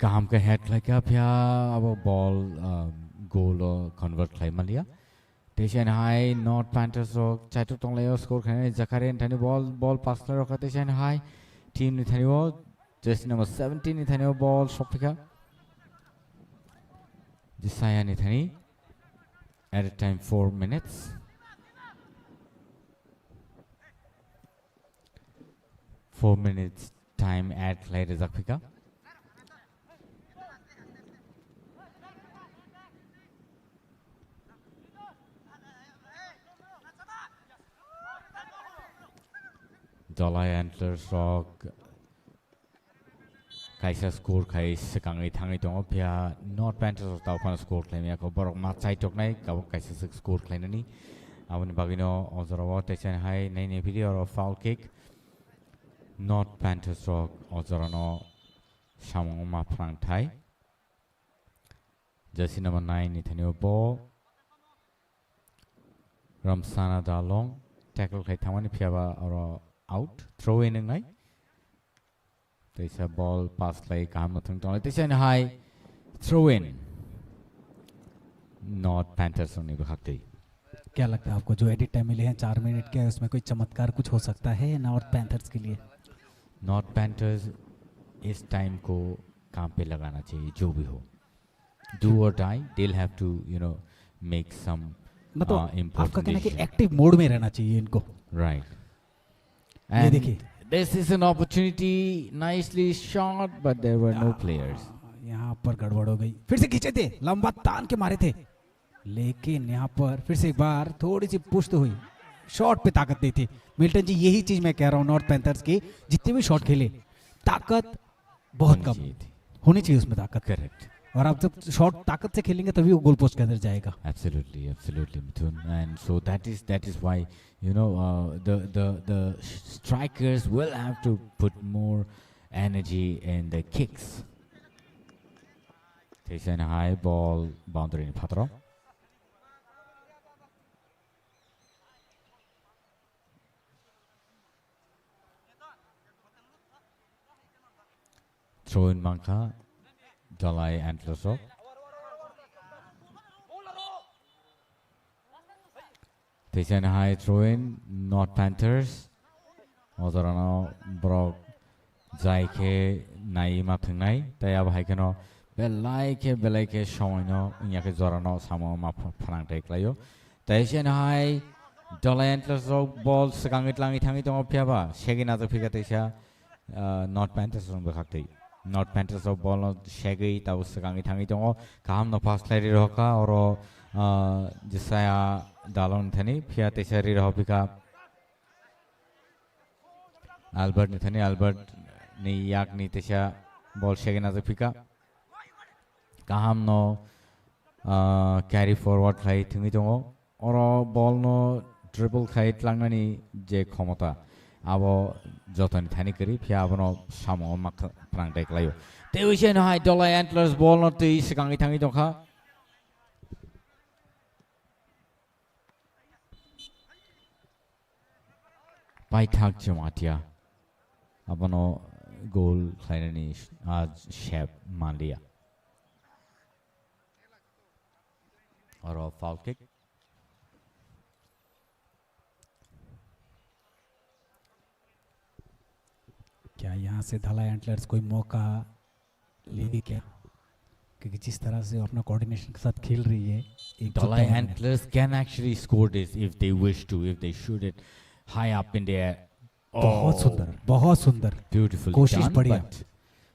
Speaker 1: काम का head like up ya अब ball goal convert claim malia. Tension high North Panthers rock chaito tong layo score khane Zakarian thani ball pass la rokha tension high team ni thani wo jersey number 17 ni thani wo ball shopika Jisaya ni thani at a time 4 minutes. Four minutes time at play Zakpika. Dalai Antlers Rock Kaisa score kai sekangai thangai tongo pia North Panthers tau pan score claim ya ko borok ma chai tok nai ka kaisa score claim ni Aboni bagino ozoro techen hai nei ne video or foul kick. Not Panthers rock ozoro no samong ma prang thai. Jersey number 9 Nathaniel Ball. Ramsana Dalong tackle khai thamani phiaba or out throw in ngai. There's a ball pass like kam nothing to techen high throw in. Not Panthers only बखते
Speaker 2: क्या लगता है आपको जो edit time मिले हैं 4 minute के उसमें कोई चमत्कार कुछ हो सकता है नॉर्थ पैंथर्स के लिए?
Speaker 1: नॉर्थ पैंथर्स इस टाइम को काम पे लगाना चाहिए जो भी हो. Do or die, they'll have to make some
Speaker 2: मतलब
Speaker 1: important
Speaker 2: आपका कहना है कि
Speaker 1: decision.
Speaker 2: एक्टिव मोड में रहना चाहिए इनको.
Speaker 1: Right.
Speaker 2: ये देखिए.
Speaker 1: This is an opportunity, nicely shot, but there were no players.
Speaker 2: यहाँ पर गड़बड़ हो गई. फिर से खींचे थे, लंबा तान के मारे थे, लेकिन यहाँ पर फिर से एक बार थोड़ी सी पुश तो हुई. शॉट पे ताकत नहीं थी. मिल्टन जी यही चीज मैं कह रहा हूँ नॉर्थ पैंथर्स की जितने भी शॉट खेले ताकत बहुत कम होनी चाहिए उसमें ताकत.
Speaker 1: Correct.
Speaker 2: और आप जब शॉट ताकत से खेलेंगे तभी वो गोल पोस्ट के अंदर जाएगा.
Speaker 1: Absolutely, Mithun. And so that is why the strikers will have to put more energy in the kicks. Takes a high ball boundary in Patro. Throw in Manka, Dalai Antlerso. Takes a high throw in, not Panthers. Ozarano Brock Zaike Naima Tunai. They have Haikano Belaike showing Yaki Zorano Samo Maprank take Layo. Takes a high Dalai Antlerso ball Sagangit Langi Tangito Piaba. Shaking as a Pigatisha, not Panthers on the Hakti. Not Panthers of ball shaggy that was Sagangi Tangito, Kam no pass lady roca or Josiah Dalon Thani, Pia Tessari Hopica Albert Nathani Albert Ni Yak Ni Tesha ball shagging as a pika. Kaham no carry forward height Tangito or ball no dribble height Langani J Komota. Abo Jotan Tanikari, Piavano, Samo Prang take Layo. They wish in high dollar antlers ball not to Sagangi Tangitoka. By Tag Jamatia Abano goal Kleinanish as Shep Mandia or a foul kick.
Speaker 2: क्या यहाँ से धलाई antlers कोई मौका लेगी क्या? क्योंकि जिस तरह से अपना कोऑर्डिनेशन के साथ खेल रही है,
Speaker 1: Dalai Antlers can actually score this if they wish to, if they shoot it high up in the air.
Speaker 2: बहुत सुंदर, बहुत सुंदर.
Speaker 1: Beautiful
Speaker 2: कोशिश
Speaker 1: done,
Speaker 2: बढ़िया.
Speaker 1: but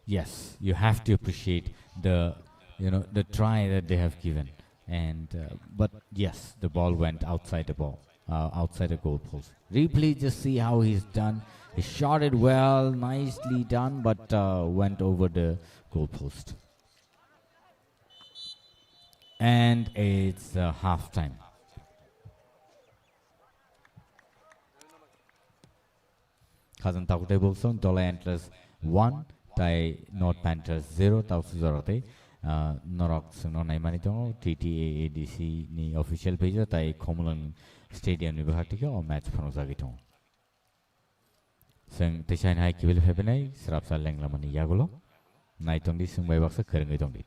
Speaker 1: yes, you have to appreciate the the try that they have given, and but yes, the ball went outside the ball, outside the goal post. Replay, just see how he's done. He shot it well, nicely done, but went over the goal post. And it's half time. Kazan Takute Bolson, Dollar Antlers 1, Tai North Panthers 0, Tausu Zorote, Norok Suno Naimanito, TTAADC ni official page, Tai Komulan Stadium Nibahatiko, or match Panozagito. Sing Tishan High Kibil Hebene, Srapsa Langlamani Yagulo, Night on this, Sung by Boxer, Keringi.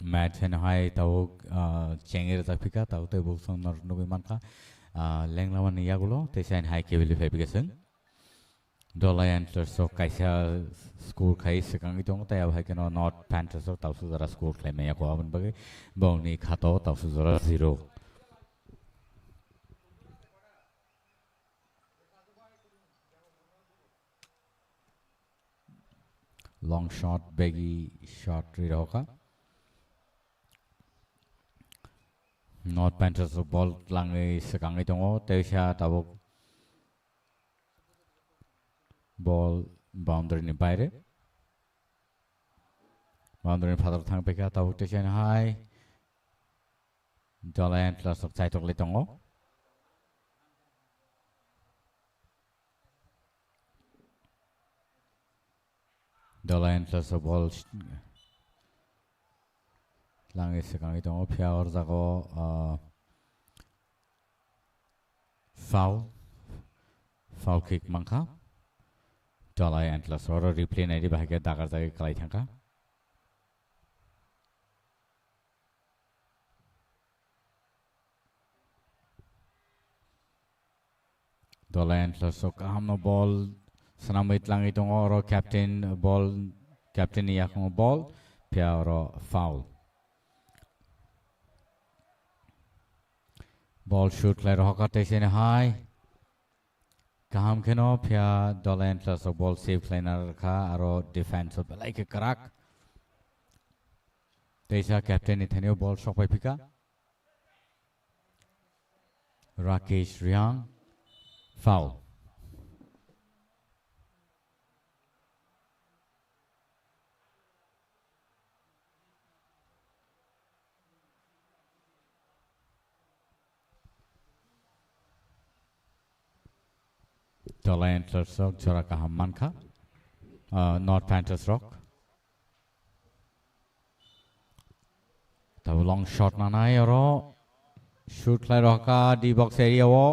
Speaker 1: match and high tau chengir tak pika tau te bu song nor nubi manka leng lawan ya gulo te sen high kebili fabrication dollar and so kaisa score khai sekang itong ta ya keno not panthers so tau su zara score claim ya ko aban bage bong ni khato tau su zara 0 long shot baggy shot ri roka not panthers so ball langai sekang itong te sha tabuk ball boundary ni baire boundary father thang peka tabuk te chen high dollar and plus of chai tok le tongo dollar and plus of ball langai sekang itong phya or jago foul kick mangkha dollar and plus or replay nai di bahage dagar jage kalai thangka dollar and plus so kamno ball sanamit lang itong oro captain ball captain yakong ball phya oro foul ball shoot lai roka te high kaham keno phya dollar and plus so ball save liner kha aro defense of like karak teisa captain ithanio ball shopai phika Rakesh Riang foul dollar and plus so chora kaham mankha not panthers rock tab long shot na nai aro shoot lai roka d box area wo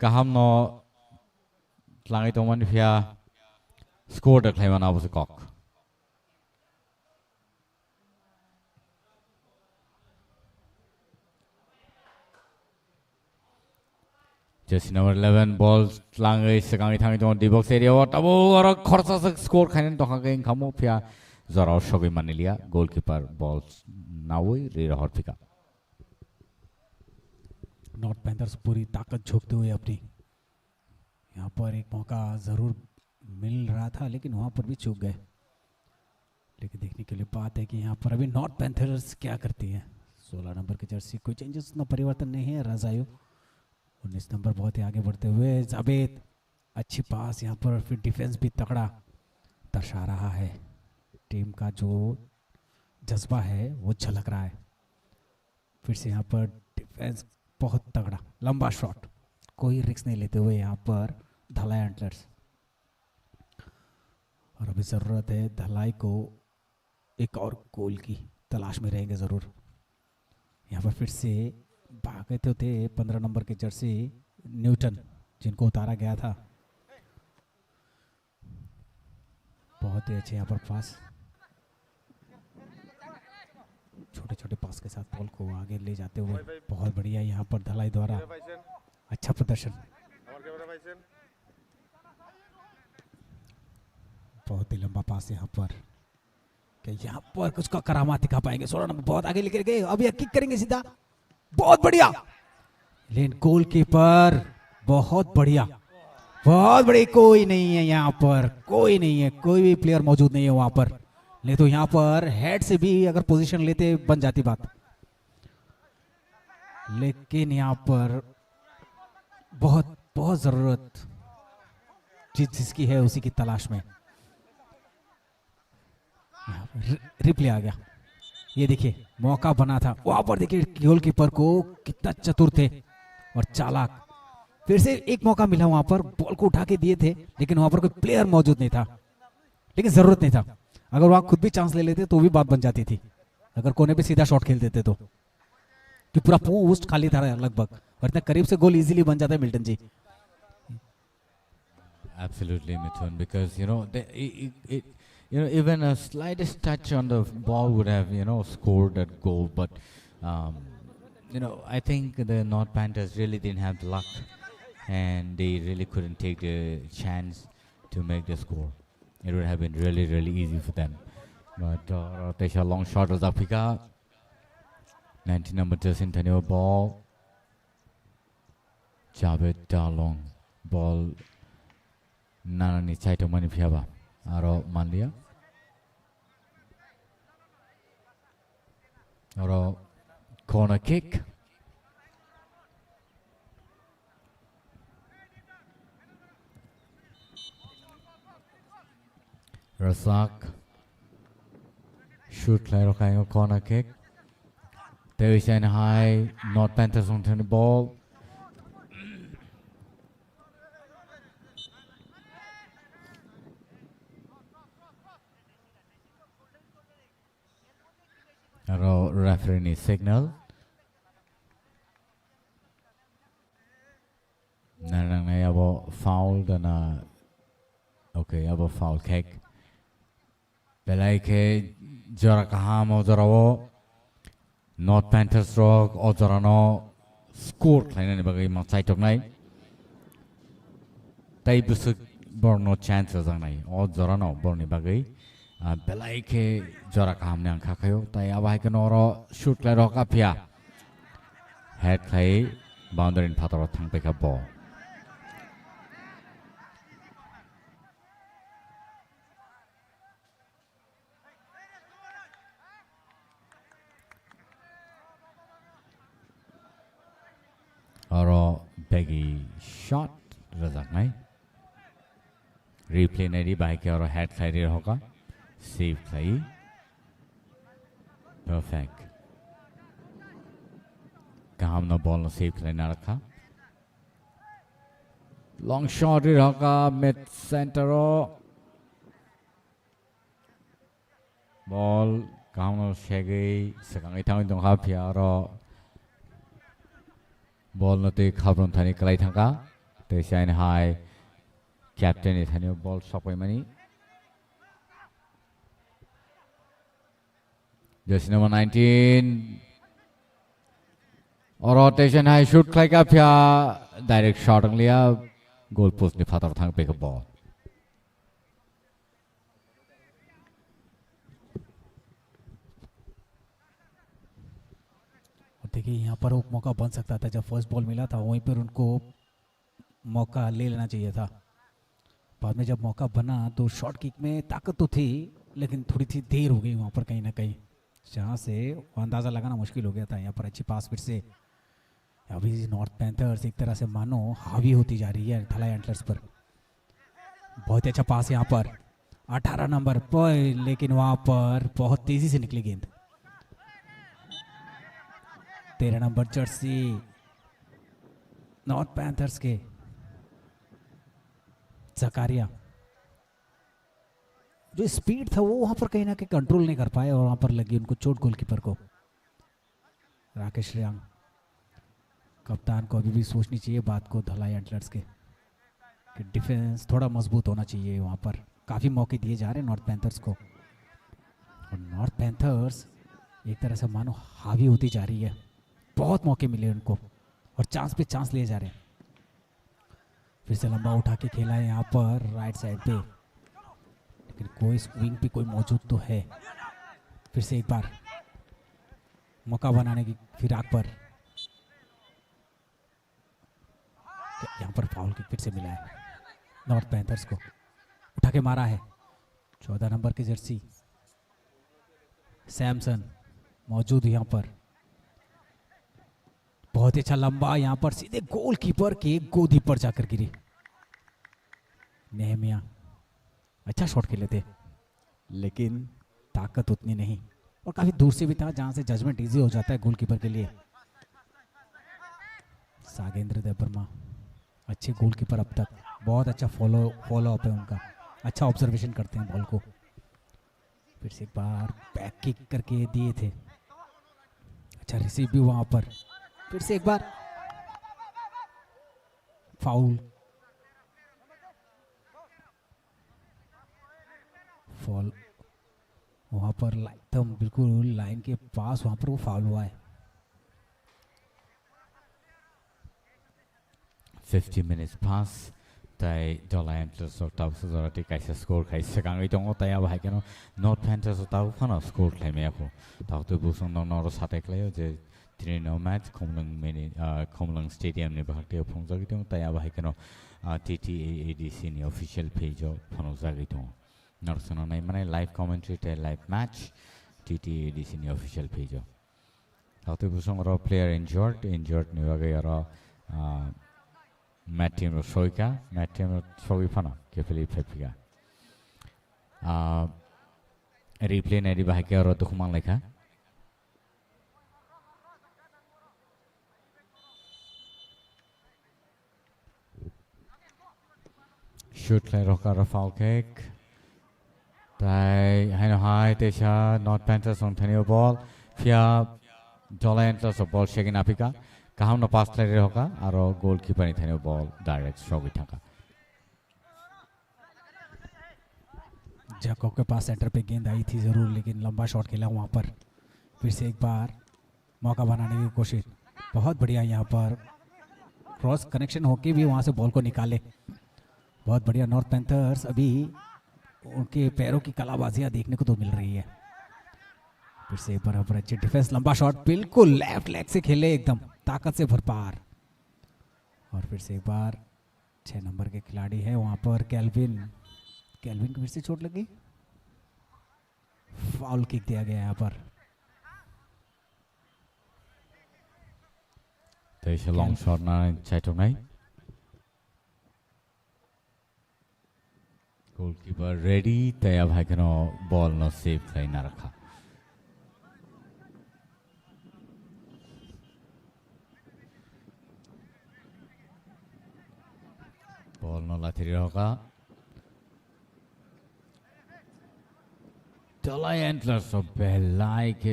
Speaker 1: kaham no langai toman phia score dak laiman abus kok just number 11 balls langai sekangi thangi ton d box area wo tabo aro khorsa score khainen to khang khamo phia zara shogi manilia goalkeeper balls nawoi re rahor phika
Speaker 2: north panthers पूरी ताकत झोंकते हुए अपनी यहाँ पर एक मौका ज़रूर मिल रहा था लेकिन वहाँ पर भी चूक गए लेकिन देखने के लिए बात है कि यहाँ पर अभी नॉर्थ पैंथर्स क्या करती है 16 नंबर की जर्सी कोई चेंजेस उतना परिवर्तन नहीं है रजायू 19 नंबर बहुत ही आगे बढ़ते हुए जावेद अच्छी पास यहाँ पर फिर डिफेंस भी तगड़ा दर्शा रहा है टीम का जो जज्बा है वो झलक रहा है फिर से यहाँ पर डिफेंस बहुत तगड़ा लंबा शॉट कोई रिस्क नहीं लेते हुए यहाँ पर धलाई एंटलर्स और अभी ज़रूरत है धलाई को एक और गोल की तलाश में रहेंगे ज़रूर यहाँ पर फिर से भागे थे 15 नंबर की जर्सी न्यूटन जिनको उतारा गया था बहुत ही अच्छे यहाँ पर पास छोटे छोटे पास के साथ बॉल को आगे ले जाते हुए बहुत बढ़िया यहाँ पर धलाई द्वारा अच्छा प्रदर्शन बहुत ही लंबा पास यहाँ पर कि यहाँ पर कुछ का करामात दिखा पाएंगे 16 नंबर बहुत आगे लेकर गए अभी किक करेंगे सीधा बहुत बढ़िया लेकिन गोलकीपर बहुत बढ़िया कोई नहीं है यहाँ पर कोई नहीं है कोई भी प्लेयर मौजूद नहीं है वहां पर नहीं तो यहाँ पर हेड से भी अगर पोजीशन लेते बन जाती बात लेकिन यहाँ पर बहुत बहुत जरूरत जिसकी है उसी की तलाश में यहाँ पर रिप्ले आ गया ये देखिए मौका बना था वहां पर देखिए गोलकीपर को कितना चतुर थे और चालाक फिर से एक मौका मिला वहां पर बॉल को उठा के दिए थे लेकिन वहां पर कोई प्लेयर मौजूद नहीं था लेकिन जरूरत नहीं था अगर वहां खुद भी चांस ले लेते तो भी बात बन जाती थी अगर कोने पे सीधा शॉट खेल देते तो कि पूरा पोस्ट खाली था लगभग और इतना करीब से गोल इजीली बन जाता है Milton ji
Speaker 1: Absolutely, Mithun, because even a slightest touch on the ball would have scored that goal, but um, I think the North Panthers really didn't have the luck, and they really couldn't take the chance to make the score. It would have been really, really easy for them. But there's a long shot of Africa. 19 number doesn't turn your ball. Javed Dalong ball. Nana ni chai to mani phiaba. Aro manlia. Aro corner kick. Razak shoot Claro Kayo corner kick. There is an high North Panthers on the ball. Referee signal. Narang na yabo foul dan okay yabo foul kick. Belai ke jara kaham o jarawo North Panthers rock o jarano score klaina ni bagai ma chai tok nai. Tai busuk borno chances ang nai o jarano borni bagai. Belai ke jara kaham ne angka kayo tai abai ke noro shoot lai rock apya. Head kai boundary in pataro thang pe ka ball. Aro baggy shot Razak nai. Replay nai di bai ke aro head khai ri hoga. Save play. Perfect. Kaham na ball na save play na rakha. Long shot ri hoga mid center ro. Ball kaham na shegi sekangai thang dong ha phia ro. Ball na te khabron thani kalai thanga. Te shine high. Captain is thani ball sopai mani. Jersey number 19. और rotation है shoot खाई का फिर direct shot लिया goal post ने फातर थंग पे का बॉल
Speaker 2: देखिए यहाँ पर एक मौका बन सकता था जब फर्स्ट बॉल मिला था वहीं पर उनको मौका ले लेना चाहिए था बाद में जब मौका बना तो शॉट किक में ताकत तो थी लेकिन थोड़ी सी देर हो गई वहाँ पर कहीं ना कहीं जहाँ से अंदाज़ा लगाना मुश्किल हो गया था यहाँ पर अच्छी पास फिर से अभी नॉर्थ पैंथर्स एक तरह से मानो हावी होती जा रही है थलाई एंटलर्स पर बहुत अच्छा पास यहाँ पर 18 नंबर पर लेकिन वहाँ पर बहुत तेज़ी से निकली गेंद 13 नंबर जर्सी नॉर्थ पैंथर्स के जकारिया जो स्पीड था वो वहां पर कहीं ना कहीं कंट्रोल नहीं कर पाए और वहां पर लगी उनको चोट गोलकीपर को राकेश रियांग कप्तान को अभी भी सोचनी चाहिए बात को धलाई एंटलर्स के कि डिफेंस थोड़ा मजबूत होना चाहिए वहां पर काफ़ी मौके दिए जा रहे हैं नॉर्थ पैंथर्स को और नॉर्थ पैंथर्स एक तरह से मानो हावी होती जा रही है बहुत मौके मिले उनको और चांस पे चांस लिए जा रहे हैं फिर से लंबा उठा के खेला है यहाँ पर राइट साइड पे लेकिन कोई विंग पे कोई मौजूद तो है फिर से एक बार मौका बनाने की फिराक पर यहाँ पर फाउल किक फिर से मिला है नॉर्थ पैंथर्स को उठा के मारा है 14 नंबर की जर्सी सैमसन मौजूद यहाँ पर बहुत अच्छा लंबा यहाँ पर सीधे गोलकीपर के गोदी पर जाकर गिरी नेहमिया अच्छा शॉट खेले थे लेकिन ताकत उतनी नहीं और काफी दूर से भी था जहां से जजमेंट इजी हो जाता है गोलकीपर के लिए सागेंद्र देवर्मा अच्छे गोलकीपर अब तक बहुत अच्छा फॉलो अप है उनका अच्छा ऑब्जर्वेशन करते हैं बॉल को फिर से एक बार बैक किक करके दिए थे अच्छा रिसीव भी वहां पर फिर से एक बार फाउल फॉल वहाँ पर एकदम बिल्कुल लाइन के पास वहाँ पर वो फाउल हुआ है.
Speaker 1: 50 minutes pass. Tai Dollar Antlers of Tau Society Kaisa score Kaisang Dong Taya Hakano, not Panthers of Tau Fana score Claimako. Dr. Buson no Noros Hatekle, the Trino match, Comlang Stadium Nibahati Ponzagito, Taya Hakano, TTAADC in the official page of Ponozagito. Norson Naimane live commentary, live match, TTAADC in the official page of Dr. Buson player injured Nivagayara. Matthew Soika, Matthew Soifana, carefully Pepiga. Replay Nedi Bahaka or Tukuman Leka. Shoot Rocker foul kick. Tai Hino High, Tesha, North Panthers on Tenio ball. Fia Dollar Antlers of ball shaking Apika. कहाँ न पास ले रहे होगा और goalkeeper नहीं थे ball direct stroke उठागा
Speaker 2: Jacob के पास centre पे गेंद आई थी ज़रूर लेकिन लंबा शॉट खेला वहाँ पर फिर से एक बार मौका बनाने की कोशिश बहुत बढ़िया यहाँ पर क्रॉस कनेक्शन होके भी वहाँ से बॉल को निकाले बहुत बढ़िया नॉर्थ पैंथर्स अभी उनके पैरों की कलाबाजियाँ देखने को तो मिल रही है फिर से एक बार अच्छी डिफेंस लंबा शॉट बिल्कुल लेफ्ट लेग से खेले एकदम ताकत से भरपार और फिर से एक बार 6 नंबर के खिलाड़ी है वहां पर केल्विन को फिर से चोट लगी फाउल किक दिया गया यहाँ पर
Speaker 1: There's a long shot now in goalkeeper ready तैयार भाई कनो बॉल न सेव कहीं ना रखा बॉल न लाती होगा Dollar Antlers of बेलाई के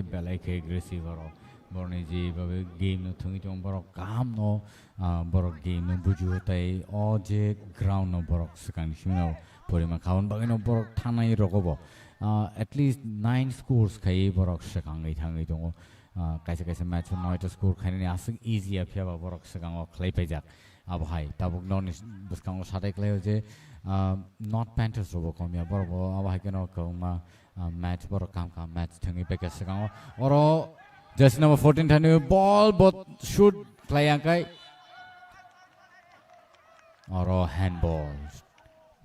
Speaker 1: एग्रेसिव और बरने जी बाबे गेम न थुंगी तो बरो काम न बरो गेम न बुझो ताई और जे ग्राउंड न बरो सकान शिमनो परिमा खावन बागे न बरो थाना ही रोकोबो at least 9 scores खाई बरो सकांगे थांगे तो कैसे मैच में 9 स्कोर खाने ने आसक easy है फिर बरो सकांगो क्ले पे जा अब हाई तब नॉन बसकांगो साथे क्ले हो जे North Panthers रोबो कम या बरो अब हाई के न कहूँगा मैच बरो काम मैच थंगी पे कैसे सकांगो और जस्ट नंबर 14 थने बॉल बहुत शूट क्लाइंग का और हैंडबॉल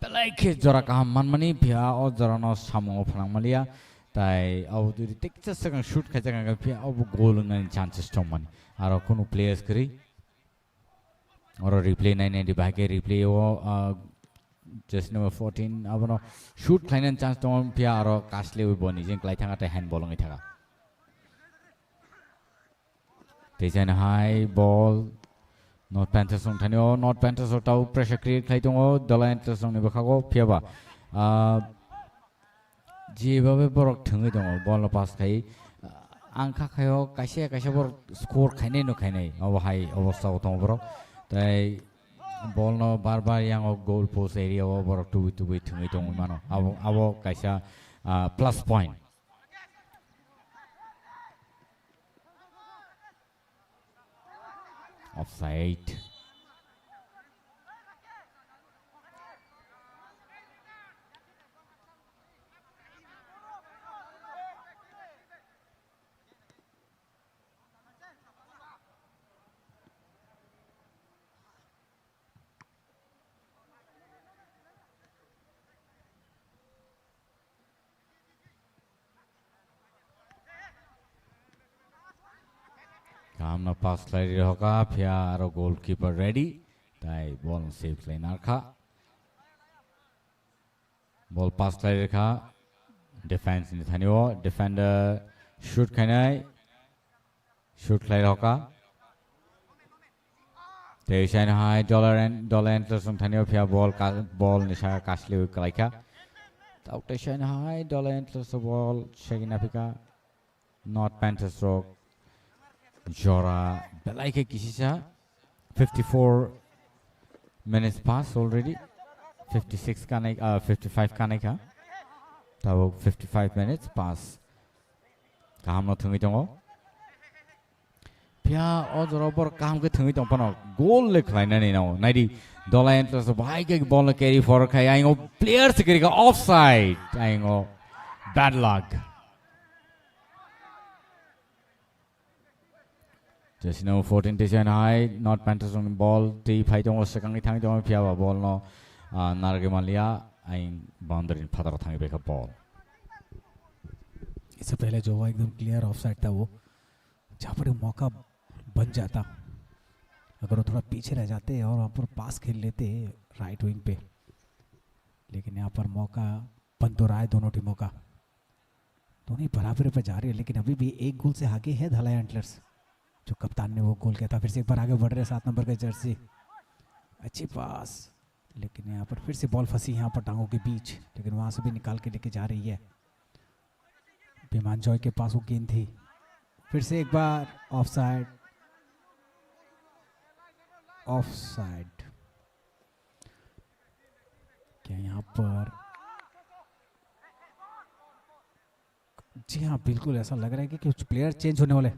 Speaker 1: पहले के जरा काम मनमनी पिया और जरा न सामो फलांग मलिया ताई अब दूरी टेक्चर से शूट खेचा का पिया अब गोल न चांसेस तो मनी और कोनो प्लेयर्स करी और रिप्ले नहीं दिखाके रिप्ले वो जस्ट नंबर 14 अब न शूट क्लाइंग चांस तो पिया और कास्ले वो बनी जिन क्लाइंग था हैंडबॉल नहीं था तेजन high ball North Panthers on Tanyo, North Panthers or Tau pressure create Kaitongo, Dollar Antlers on Nibakago, Piaba. Jibabe Borok Tungidongo, Ball pass Kai, Anka Kayo, Kasia Kashabor score Kane no Kane, over high over South Ombro. They ball no barbar young or goal post area over to wait Tungidong Mano, our Kasia plus point. Offside. काम न पास लाइरी होगा फिर goalkeeper ready ताई ball save line रखा ball pass लाइरी रखा defence ने थानी वो डिफेंडर शूट करना है शूट लाइरी होगा तेईशन हाई डॉलर एंटर्स थानी वो फिर बॉल निशा कास्ले हुई कलाइका तेईशन हाई डॉलर एंटर्स बॉल शेकिंग अपिका नॉर्थ पैंथर्स रोक Jora Belaike Kishisha 54 minutes pass already 56 Kanek 55 Kaneka Tabo 55 minutes pass kaham thungi tongo pia ojorobor kaham ke thungi tong pano goal le khlainani no 90 dollar enters bhai ke ball carry for khai aingo players ke ka offside aingo bad luck just now 14 decision high not Panthers on ball ti phai tong second thang tong pia ba ball no narge malia ain boundary phadar thang be ka ball
Speaker 2: इससे पहले जो हुआ एकदम clear offside था वो जहाँ पर मौका बन जाता अगर वो थोड़ा पीछे रह जाते और वहाँ पर पास खेल लेते राइट विंग पे लेकिन यहाँ पर मौका बन तो रहा है दोनों टीमों का दोनों ही बराबर पे जा रही है लेकिन अभी भी एक गोल से आगे है धलाई एंटलर्स जो कप्तान ने वो गोल किया था फिर से एक बार आगे बढ़ रहे 7 नंबर के जर्सी अच्छी पास लेकिन यहाँ पर फिर से बॉल फंसी यहाँ पर टांगों के बीच लेकिन वहाँ से भी निकाल के लेके जा रही है विमान जॉय के पास वो गेंद थी फिर से एक बार ऑफसाइड ऑफसाइड क्या यहाँ पर जी हाँ बिल्कुल ऐसा लग रहा है कि कुछ प्लेयर चेंज होने वाले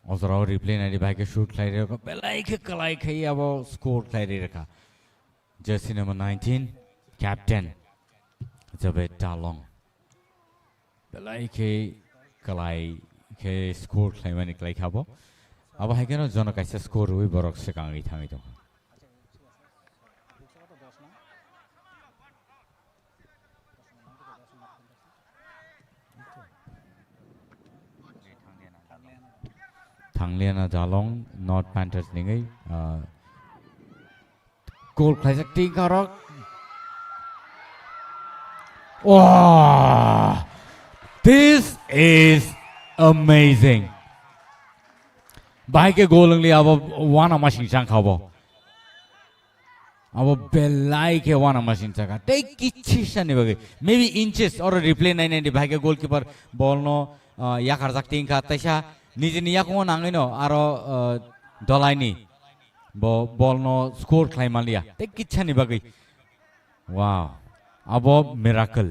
Speaker 1: Ozrao replay na di bhai ke shoot khai rahe ko belai ke kalai khai अब score khai rahe rakha jersey number 19 captain Jabet Talong belai ke kalai ke score khai mani kalai khabo अब hai ke no jono kaisa score hui borok se kangi thangi to Thanglia Jalong, North Panthers ningai goal classic ting karok. Wow, this is amazing. Baik goal ngli abo wana machine sang khabo. Abo belai ke wana machine saka. Take kichhi shani bagi. Maybe inches or replay 990 baik goalkeeper ball no ya karzak ting ka taisha. निजे निया को नांगे no आरो डलाइनी ball no score climb लिया ते किच्छा नहीं बगी वाह अब मिराकल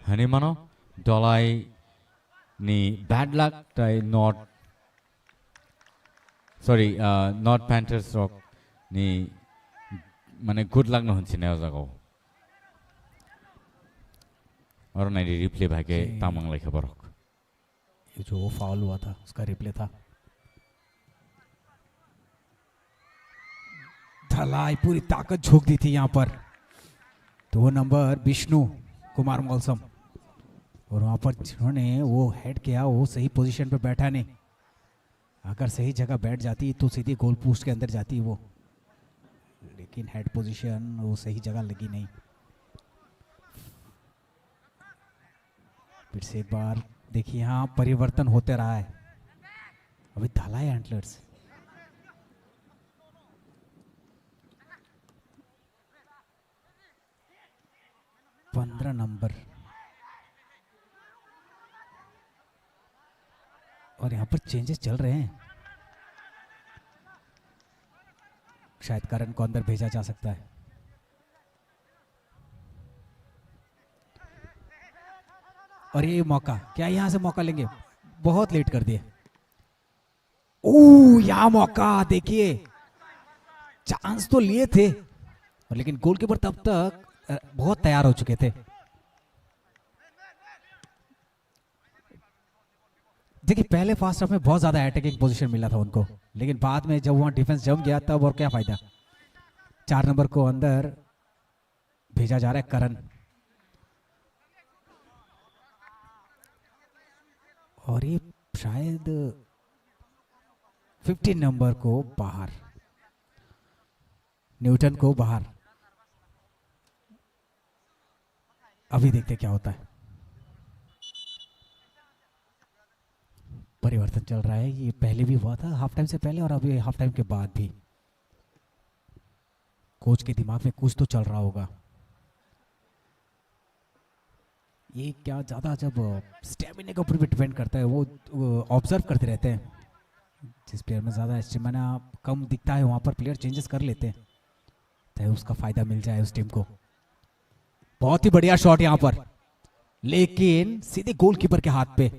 Speaker 1: हनी मानो डलाई नी बैड लक ताई नॉट पैंथर्स रॉक नी माने गुड लक नो हंसी ने जागो और नहीं रिप्ले भागे तामंग लाइक खबर
Speaker 2: जो वो फाउल हुआ था उसका रिप्ले था धलाई पूरी ताकत झोंक दी थी यहाँ पर तो वो नंबर विष्णु कुमार मौसम और वहाँ पर जिन्होंने वो हेड किया वो सही पोजीशन पे बैठा नहीं अगर सही जगह बैठ जाती तो सीधी गोल पोस्ट के अंदर जाती वो लेकिन हेड पोजीशन वो सही जगह लगी नहीं फिर से एक बार देखिए यहाँ परिवर्तन होते रहा है अभी धलाई एंटलर्स पंद्रह नंबर और यहाँ पर चेंजेस चल रहे हैं शायद करण को अंदर भेजा जा सकता है और ये मौका क्या यहाँ से मौका लेंगे बहुत लेट कर दिए यहाँ मौका देखिए चांस तो लिए थे और लेकिन गोलकीपर तब तक बहुत तैयार हो चुके थे देखिए पहले फर्स्ट हाफ में बहुत ज्यादा अटैकिंग पोजीशन मिला था उनको लेकिन बाद में जब वहां डिफेंस जम गया तब और क्या फायदा 4 नंबर को अंदर भेजा जा रहा है करण, और ये शायद 15 नंबर को बाहर, न्यूटन को बाहर। अभी देखते क्या होता है। परिवर्तन चल रहा है, ये पहले भी हुआ था हाफ टाइम से पहले और अभी हाफ टाइम के बाद भी। कोच के दिमाग में कुछ तो चल रहा होगा। ये क्या ज़्यादा जब स्टेमिना के ऊपर भी डिपेंड करता है, वो ऑब्जर्व करते रहते हैं। जिस प्लेयर में ज़्यादा स्टेमिना कम दिखता है वहाँ पर प्लेयर चेंजेस कर लेते हैं, तो उसका फ़ायदा मिल जाए उस टीम को। बहुत ही बढ़िया शॉट यहाँ पर, लेकिन सीधे गोलकीपर के हाथ पे।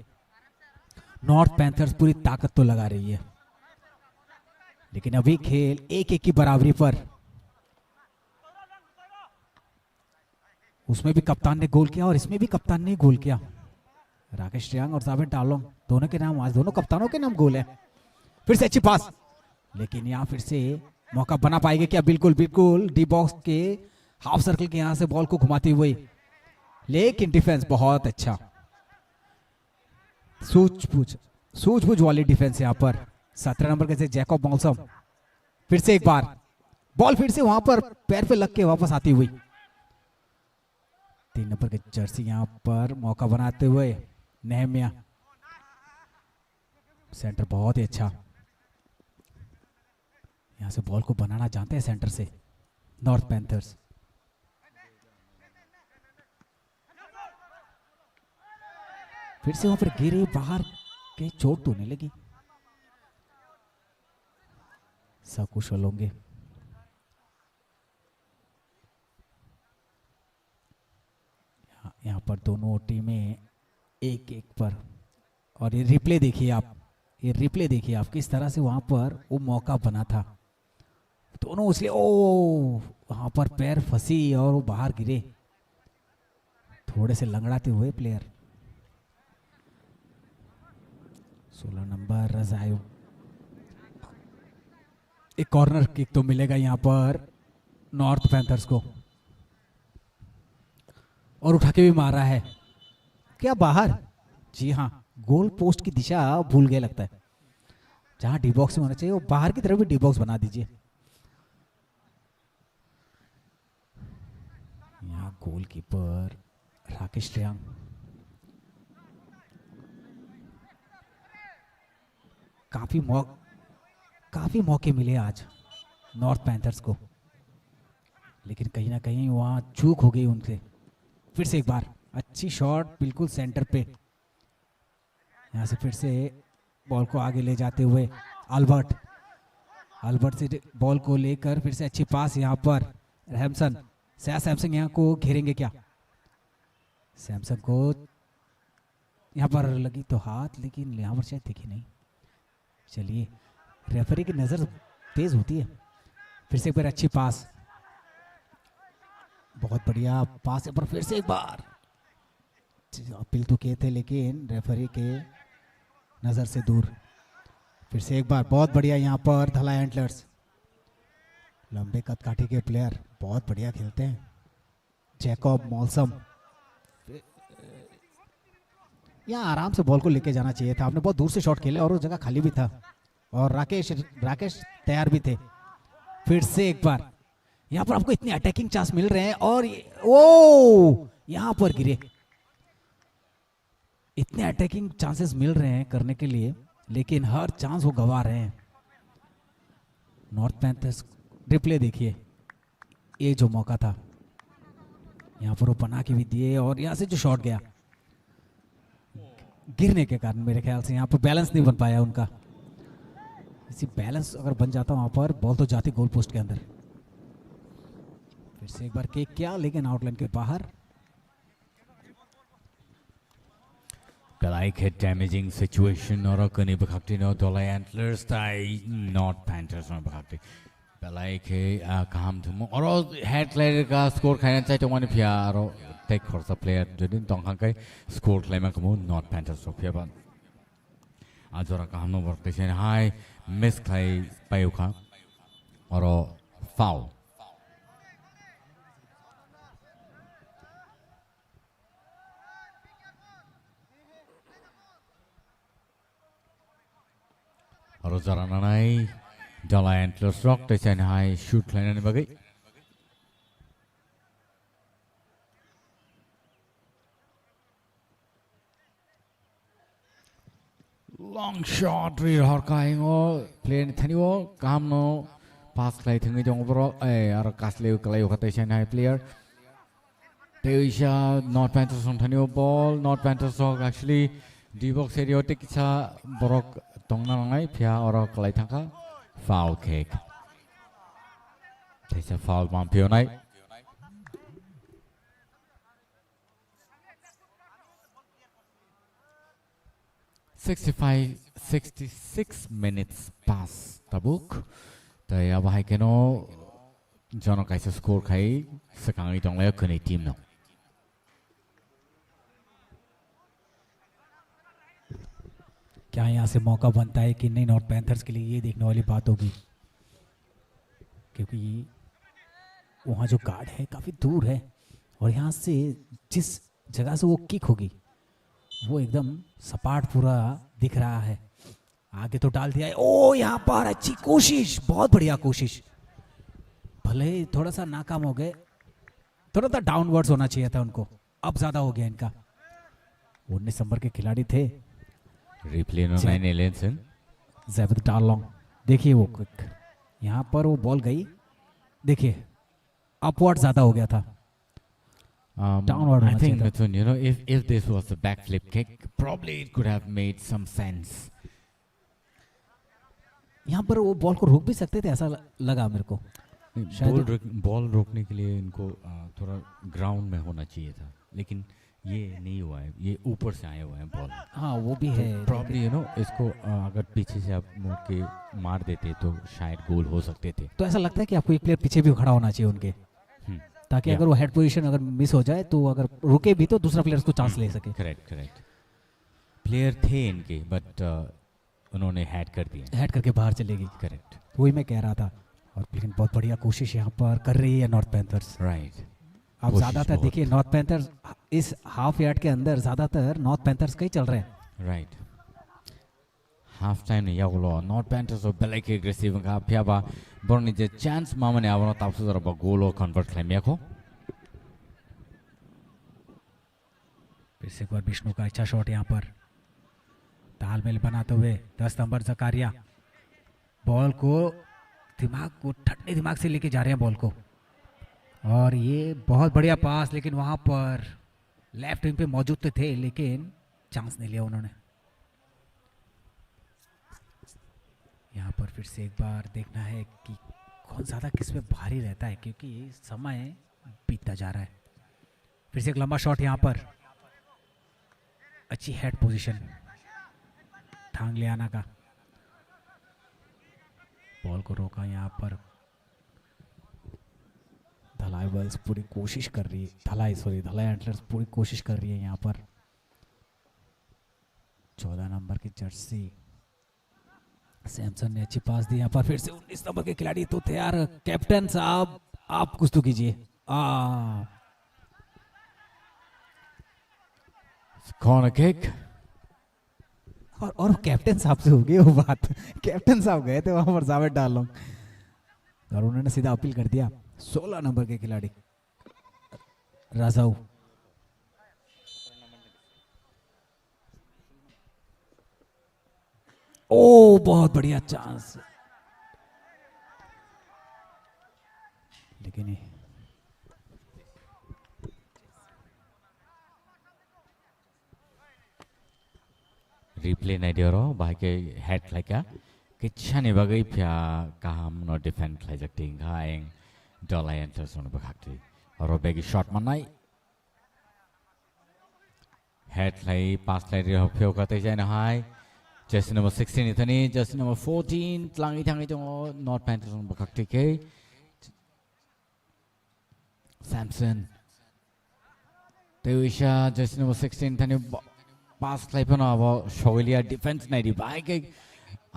Speaker 2: नॉर्थ पैंथर्स पूरी ताकत तो लगा रही है, लेकिन अभी खेल 1-1 की बराबरी पर। उसमें भी कप्तान ने गोल किया और इसमें भी कप्तान ने गोल किया। राकेश ट्रियांग और जावेद डालोंग दोनों के नाम, आज दोनों कप्तानों के नाम गोल है। फिर से अच्छी पास, लेकिन यहाँ फिर से मौका बना पाएंगे क्या? बिल्कुल बिल्कुल, डी बॉक्स के हाफ सर्कल के यहाँ से बॉल को घुमाते हुए, लेकिन डिफेंस बहुत अच्छा, सूझबूझ वाली डिफेंस यहाँ पर। 17 नंबर के से जैकब मौसम, फिर से एक बार बॉल फिर से वहां पर पैर पे लग के वापस आती हुई। 3 नंबर के जर्सी यहाँ पर मौका बनाते हुए नेहमिया, सेंटर बहुत ही अच्छा, यहां से बॉल को बनाना जानते हैं सेंटर से नॉर्थ पैंथर्स। फिर से वहां पर गिरे, बाहर के चोट तो नहीं लगी। सकुशल होंगे। यहाँ पर दोनों टीमें 1-1 पर। और ये रिप्ले देखिए आप, ये रिप्ले देखिए आप, किस तरह से वहां पर वो मौका बना था। दोनों उछले, ओ वहां पर पैर फंसी और वो बाहर गिरे, थोड़े से लंगड़ाते हुए प्लेयर। 16 नंबर रजायू, एक कॉर्नर किक तो मिलेगा यहाँ पर नॉर्थ पैंथर्स को, और उठा के भी मार रहा है क्या बाहर? जी हाँ, गोल पोस्ट की दिशा भूल गए लगता है। जहां डी बॉक्स में होना चाहिए वो बाहर की तरफ भी डी बॉक्स बना दीजिए। यहाँ गोलकीपर राकेश ट्रियांग, काफी मौके मिले आज नॉर्थ पैंथर्स को, लेकिन कहीं ना कहीं वहां चूक हो गई उनसे। फिर से एक बार अच्छी शॉट, बिल्कुल सेंटर पे। यहां से फिर से बॉल को आगे ले जाते हुए अल्बर्ट से बॉल को लेकर फिर से अच्छी पास यहाँ पर सैमसन यहाँ को घेरेंगे क्या? सैमसन को यहाँ पर लगी तो हाथ, लेकिन यहाँ पर शायद दिखी नहीं। चलिए, रेफरी की नजर तेज होती है। फिर से एक बार अच्छी पास, बहुत बढ़िया पास है, पर फिर से एक बार अपील तो किए थे लेकिन रेफरी के नजर से दूर। फिर से एक बार बहुत बढ़िया यहाँ पर धला एंटलर्स, लंबे कद काठी के प्लेयर बहुत बढ़िया खेलते हैं। जैकब मॉल्सम, यहाँ आराम से बॉल को लेके जाना चाहिए था, आपने बहुत दूर से शॉट खेले और वो जगह खाली भी था, और राकेश तैयार भी थे। फिर से एक बार यहाँ पर आपको इतने अटैकिंग चांस मिल रहे हैं और यहाँ पर गिरे। इतने अटैकिंग चांसेस मिल रहे हैं करने के लिए, लेकिन हर चांस वो गवा रहे हैं नॉर्थ पैंथर्स। रिप्ले देखिए, ये जो मौका था यहाँ पर वो बना के भी दिए, और यहाँ से जो शॉट गया गिरने के कारण मेरे ख्याल से यहाँ पर बैलेंस नहीं बन पाया उनका। इसी बैलेंस अगर बन जाता वहां पर बॉल तो जाती गोल पोस्ट के अंदर। फिर से एक बार किक किया, लेकिन आउटलाइन के बाहर।
Speaker 1: Like a damaging situation or a bakakti no dollar antlers tai not panthers no bakakti. Like a calm to more or head later gas score kind of to one piaro take for the player didn't don't hankai score claim a moon not panthers of Piaban. Azora Kahano work high miss clay bayuka or foul. जरा nanai Dala Antlers Rock they send high shoot line and bagay. Long shot rear harkaing o plane thanio kam no pass play thingi jong bro ar kasle kalay ukate send high player. Teisha North Panthers on thanio ball North Panthers rock actually D-box idiotic sa borok tongna ngai pia or kalay thangka foul kick. There's a foul bump here night. $66 minutes pass the book. The Abai Keno John Kaisa score Kai Sakangi Tong Leo Kuni team now.
Speaker 2: क्या यहाँ से मौका बनता है कि नहीं north panthers के लिए ये देखने वाली बात होगी क्योंकि वहाँ जो गार्ड है काफ़ी दूर है और यहाँ से जिस जगह से वो किक होगी वो एकदम सपाट पूरा दिख रहा है आगे तो डाल दिया है ओ यहाँ पर अच्छी कोशिश बहुत बढ़िया कोशिश भले थोड़ा सा नाकाम हो गए थोड़ा सा डाउनवर्ड्स होना चाहिए था उनको अब ज़्यादा हो गया इनका 19 नंबर के खिलाड़ी थे
Speaker 1: रिप्ले नो 9 एलेंसन
Speaker 2: ज़ैबद डालोंग देखिए वो क्विक यहाँ पर वो बॉल गई देखिए अपवर्ड ज़्यादा हो गया था downward
Speaker 1: I think Mithun, you know, if this was a backflip kick, probably it could have made some sense.
Speaker 2: यहाँ पर वो बॉल को रोक भी सकते थे ऐसा लगा मेरे को
Speaker 1: बॉल रोकने के लिए इनको थोड़ा ग्राउंड में होना चाहिए था लेकिन ये नहीं हुआ है ये ऊपर से आया हुआ है बॉल
Speaker 2: हाँ वो भी है
Speaker 1: प्रॉब्ली यू नो इसको अगर पीछे से आप मुड़ के मार देते तो शायद गोल हो सकते थे
Speaker 2: तो ऐसा लगता है कि आपको एक प्लेयर पीछे भी खड़ा होना चाहिए उनके ताकि अगर वो हेड पोजीशन अगर मिस हो जाए तो अगर रुके भी तो दूसरा प्लेयर उसको चांस ले सके
Speaker 1: करेक्ट प्लेयर थे इनके बट उन्होंने हेड कर दिया
Speaker 2: हेड करके बाहर चलेगी
Speaker 1: करेक्ट
Speaker 2: वही मैं कह रहा था और लेकिन बहुत बढ़िया कोशिश यहाँ पर कर रही है नॉर्थ पैंथर्स
Speaker 1: राइट
Speaker 2: अब ज़्यादातर देखिए नॉर्थ पैंथर्स इस हाफ यार्ड के अंदर ज़्यादातर नॉर्थ पैंथर्स का ही चल रहे हैं
Speaker 1: राइट हाफ टाइम ने यागलो नॉर्थ पैंथर्स और बेलाइक एग्रेसिव का प्याबा बरनी जे चांस मामने आवनो तापसु जरा गोलो कन्वर्ट क्लेम को
Speaker 2: फिर से एक बार विष्णु का अच्छा शॉट यहाँ पर तालमेल बनाते हुए 10 नंबर जकारिया बॉल को ठंडे दिमाग से लेके जा रहे हैं बॉल को और ये बहुत बढ़िया पास लेकिन वहां पर लेफ्ट विंग पे मौजूद तो थे लेकिन चांस नहीं लिया उन्होंने यहाँ पर फिर से एक बार देखना है कि कौन ज़्यादा किस पे भारी रहता है क्योंकि समय बीतता जा रहा है फिर से एक लंबा शॉट यहाँ पर अच्छी हेड पोजीशन ठांग ले आना का बॉल को रोका यहाँ पर धलाई बल्स पूरी कोशिश कर रही है धलाई एंटलर्स पूरी कोशिश कर रही है यहाँ पर 14 नंबर की जर्सी सैमसन ने अच्छी पास दी यहाँ पर फिर से 19 नंबर के खिलाड़ी तो थे यार कैप्टन साहब आप कुछ तो कीजिए
Speaker 1: कॉर्नर किक
Speaker 2: और कैप्टन साहब से हो गई वो बात कैप्टन साहब गए थे वहां पर जावेद डालों और उन्होंने सीधा अपील कर दिया 16 नंबर के खिलाड़ी राजाऊ ओ बहुत बढ़िया चांस लेकिन
Speaker 1: रिप्ले नहीं दे रहा बाकी हेड लाइका किच्छाने बगै फिया काम न डिफेंड खाई जगती गाएं डॉलर एंटर सोने बखाती और बेगी शॉट मनाई हेड लाई पास लाई रिहा फियो करते जाए ना हाई जैसे नंबर 16 इतनी जैसे नंबर 14 तलांगी थांगी जो नॉर्थ पैंथर्स सोने बखाती के सैमसन तेविशा जैसे नंबर 16 इतनी पास लाई पना वो शोलिया डिफेंस नहीं दी बाई के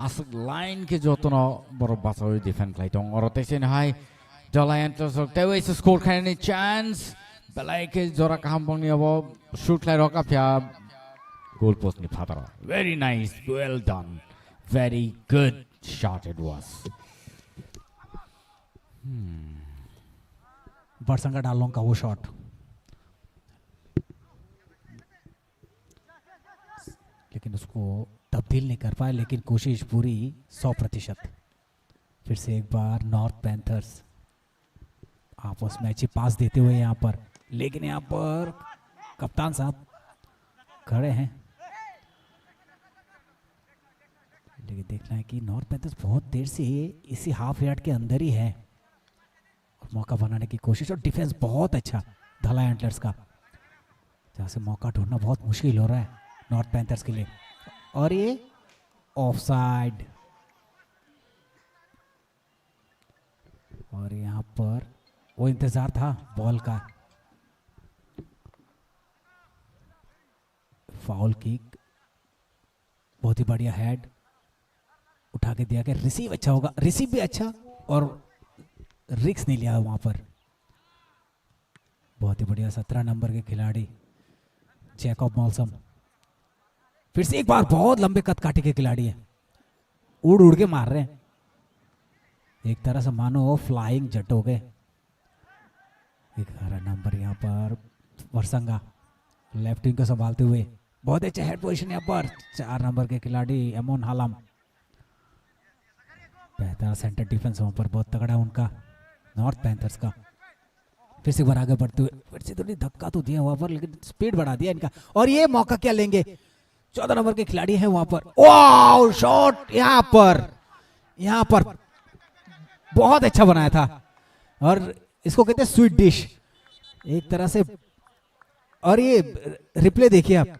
Speaker 1: आसक लाइन के जो तो ना बरो बासावी डिफेंस लाई तो और तेसे न हाई डॉलर एंटर सोते हुए इस स्कोर करने चांस बेलाई के जोरा काम बंगनी वो शूट लाई रोका फिर गोल पोस्ट नहीं फाता रहा very nice well done very good shot it was.
Speaker 2: बरसंगा डालों का वो शॉट, लेकिन उसको तब्दील नहीं कर पाए, लेकिन कोशिश पूरी 100%। फिर से एक बार नॉर्थ पैंथर्स आपस में अच्छी पास देते हुए यहाँ पर, लेकिन यहाँ पर कप्तान साहब खड़े हैं। लेकिन देखना है कि नॉर्थ पैंथर्स बहुत देर से इसी हाफ यार्ड के अंदर ही है और मौका बनाने की कोशिश, और डिफेंस बहुत अच्छा धला एंटलर्स का, जहाँ से मौका ढूंढना बहुत मुश्किल हो रहा है नॉर्थ पैंथर्स के लिए। और ये ऑफसाइड, और यहाँ पर वो इंतजार था बॉल का। फाउल किक, बहुत ही बढ़िया हेड उठा के दिया गया, रिसीव अच्छा होगा, रिसीव भी अच्छा और रिक्स नहीं लिया वहां पर। बहुत ही बढ़िया 17 नंबर के खिलाड़ी जैकब मॉल्सम, फिर से एक बार बहुत लंबे कद काटे के खिलाड़ी है, उड़ उड़ के मार रहे हैं, एक तरह से मानो वो फ्लाइंग जट हो गए। 11 नंबर यहाँ पर वरसंगा लेफ्ट विंग को संभालते हुए, बहुत अच्छा हेड पोजीशन यहाँ पर 4 नंबर के खिलाड़ी एमोन हालम, बेहतर सेंटर डिफेंस वहां पर बहुत तगड़ा उनका नॉर्थ पैंथर्स का। फिर से बार आगे बढ़ते हुए, फिर से थोड़ी धक्का तो दिया वहां पर, लेकिन स्पीड बढ़ा दिया इनका, और ये मौका क्या लेंगे, 14 नंबर के खिलाड़ी हैं वहां पर। वाओ शॉट यहाँ पर बहुत अच्छा बनाया था, और इसको कहते हैं स्वीट डिश एक तरह से। और ये रिप्ले देखिए आप,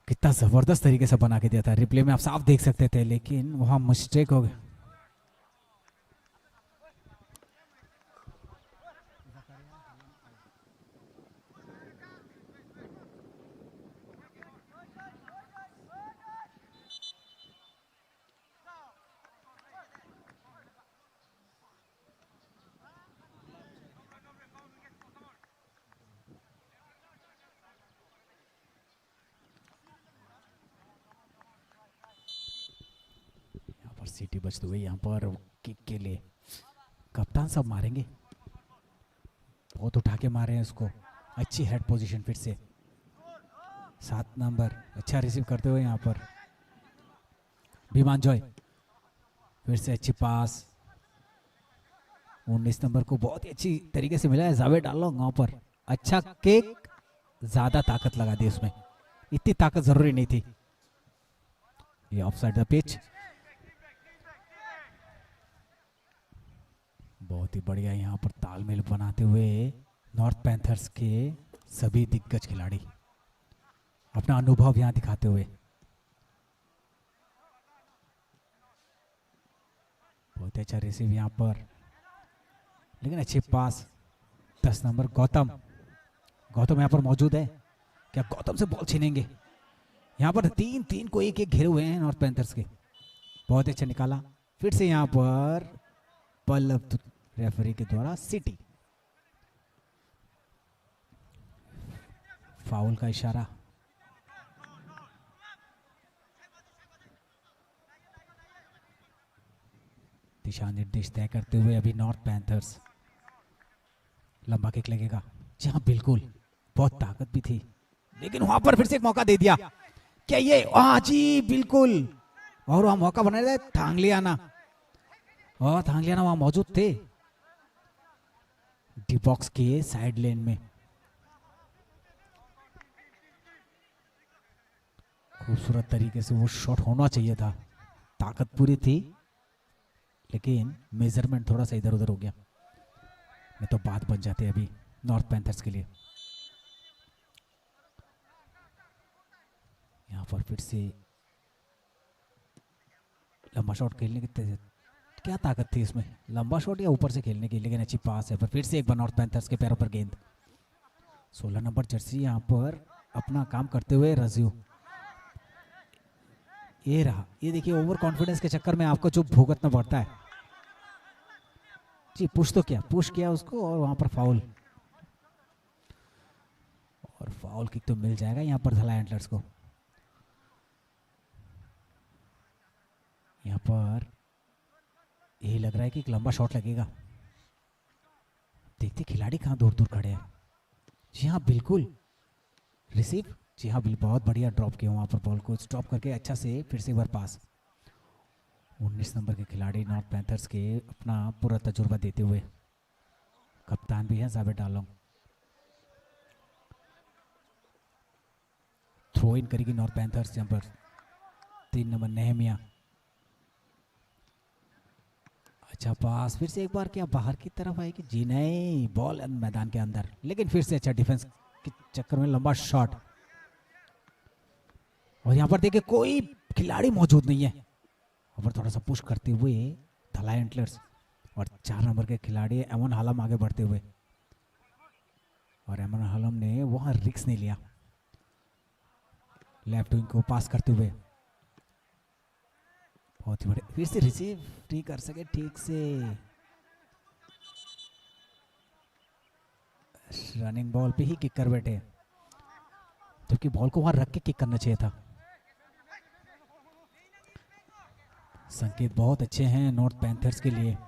Speaker 2: कितना जबरदस्त तरीके से बना के दिया था, रिप्ले में आप साफ देख सकते थे, लेकिन वहां मिस्टेक हो गई। सीटी बचते हुए यहाँ पर किक के लिए कप्तान सब मारेंगे, बहुत उठा के मारे हैं उसको, अच्छी हेड पोजीशन। फिर से 7 नंबर अच्छा रिसीव करते हुए यहाँ पर भीमान जॉय, फिर से अच्छी पास 19 नंबर को बहुत ही अच्छी तरीके से मिला है जावेद डालो वहां पर, अच्छा किक, ज्यादा ताकत लगा दी उसमें, इतनी ताकत जरूरी नहीं थी। ये ऑफसाइड द पिच, बहुत ही बढ़िया यहाँ पर तालमेल बनाते हुए नॉर्थ पैंथर्स के सभी दिग्गज खिलाड़ी अपना अनुभव यहाँ दिखाते हुए, बहुत अच्छा रिसीव यहाँ पर, लेकिन अच्छी पास। 10 नंबर गौतम यहाँ पर मौजूद है, क्या गौतम से बॉल छीनेंगे, यहाँ पर 3-3 को एक घेरे हुए हैं नॉर्थ पैंथर्स के, बहुत अच्छा निकाला। फिर से यहाँ पर पल्लव रेफरी के द्वारा सिटी, फाउल का इशारा। दिशा निर्देश तय करते हुए अभी नॉर्थ पैंथर्स, लंबा किक लगेगा, जी हाँ बिल्कुल, बहुत ताकत भी थी, लेकिन वहां पर फिर से एक मौका दे दिया, क्या ये, हाँ जी बिल्कुल, और वहां मौका बना रहे थांगलियाना, और थांगलियाना वहां मौजूद थे डी बॉक्स के साइड लेन में। खूबसूरत तरीके से वो शॉट होना चाहिए था, ताकत पूरी थी, लेकिन मेजरमेंट थोड़ा सा इधर उधर हो गया, नहीं तो बात बन जाती है अभी नॉर्थ पैंथर्स के लिए। यहाँ पर फिर से लंबा शॉट खेलने की क्या ताकत थी इसमें, लंबा शॉट या ऊपर से खेलने की, लेकिन अच्छी पास है। पर फिर से एक बार नॉर्थ पैंथर्स के पैरों पर गेंद, 16 नंबर जर्सी यहाँ पर अपना काम करते हुए रजियो, ये रहा, ये देखिए ओवर कॉन्फिडेंस के चक्कर में आपको जो भुगतना पड़ता है जी। पुश तो किया, पुश किया उसको, और वहां पर फाउल, और फाउल किक तो मिल जाएगा यहाँ पर धला एंटलर्स को। पर यही लग रहा है कि एक लंबा शॉट लगेगा। देखते खिलाड़ी कहाँ दूर दूर खड़े हैं। जी हाँ बिल्कुल, रिसीव, जी हाँ बिल्कुल, बहुत बढ़िया ड्रॉप किया वहाँ पर बॉल को, स्टॉप करके अच्छा से फिर से एक बार पास। 19 नंबर के खिलाड़ी नॉर्थ पैंथर्स के अपना पूरा तजुर्बा देते हुए, कप्तान भी है जावेद आलम। थ्रो इन करेगी नॉर्थ पैंथर्स, यहाँ पर 3 नंबर नेहमिया। अच्छा पास, फिर से एक बार क्या बाहर की तरफ आएगी? जी नहीं, बॉल मैदान के अंदर, लेकिन फिर से अच्छा डिफेंस के चक्कर में लंबा शॉट। और यहाँ पर देखिए कोई खिलाड़ी मौजूद नहीं है, और पर थोड़ा सा पुश करते हुए धलाई एंटलर्स और 4 नंबर के खिलाड़ी एमन हालम आगे बढ़ते हुए, और एमन हालम ने वहां रिक्स नहीं लिया, लेफ्ट विंग को पास करते हुए बहुत ही बड़े, फिर से रिसीव नहीं कर सके ठीक से। रनिंग बॉल पे ही किक कर बैठे, जबकि बॉल को वहां रख के किक करना चाहिए था। संकेत बहुत अच्छे हैं नॉर्थ पैंथर्स के लिए।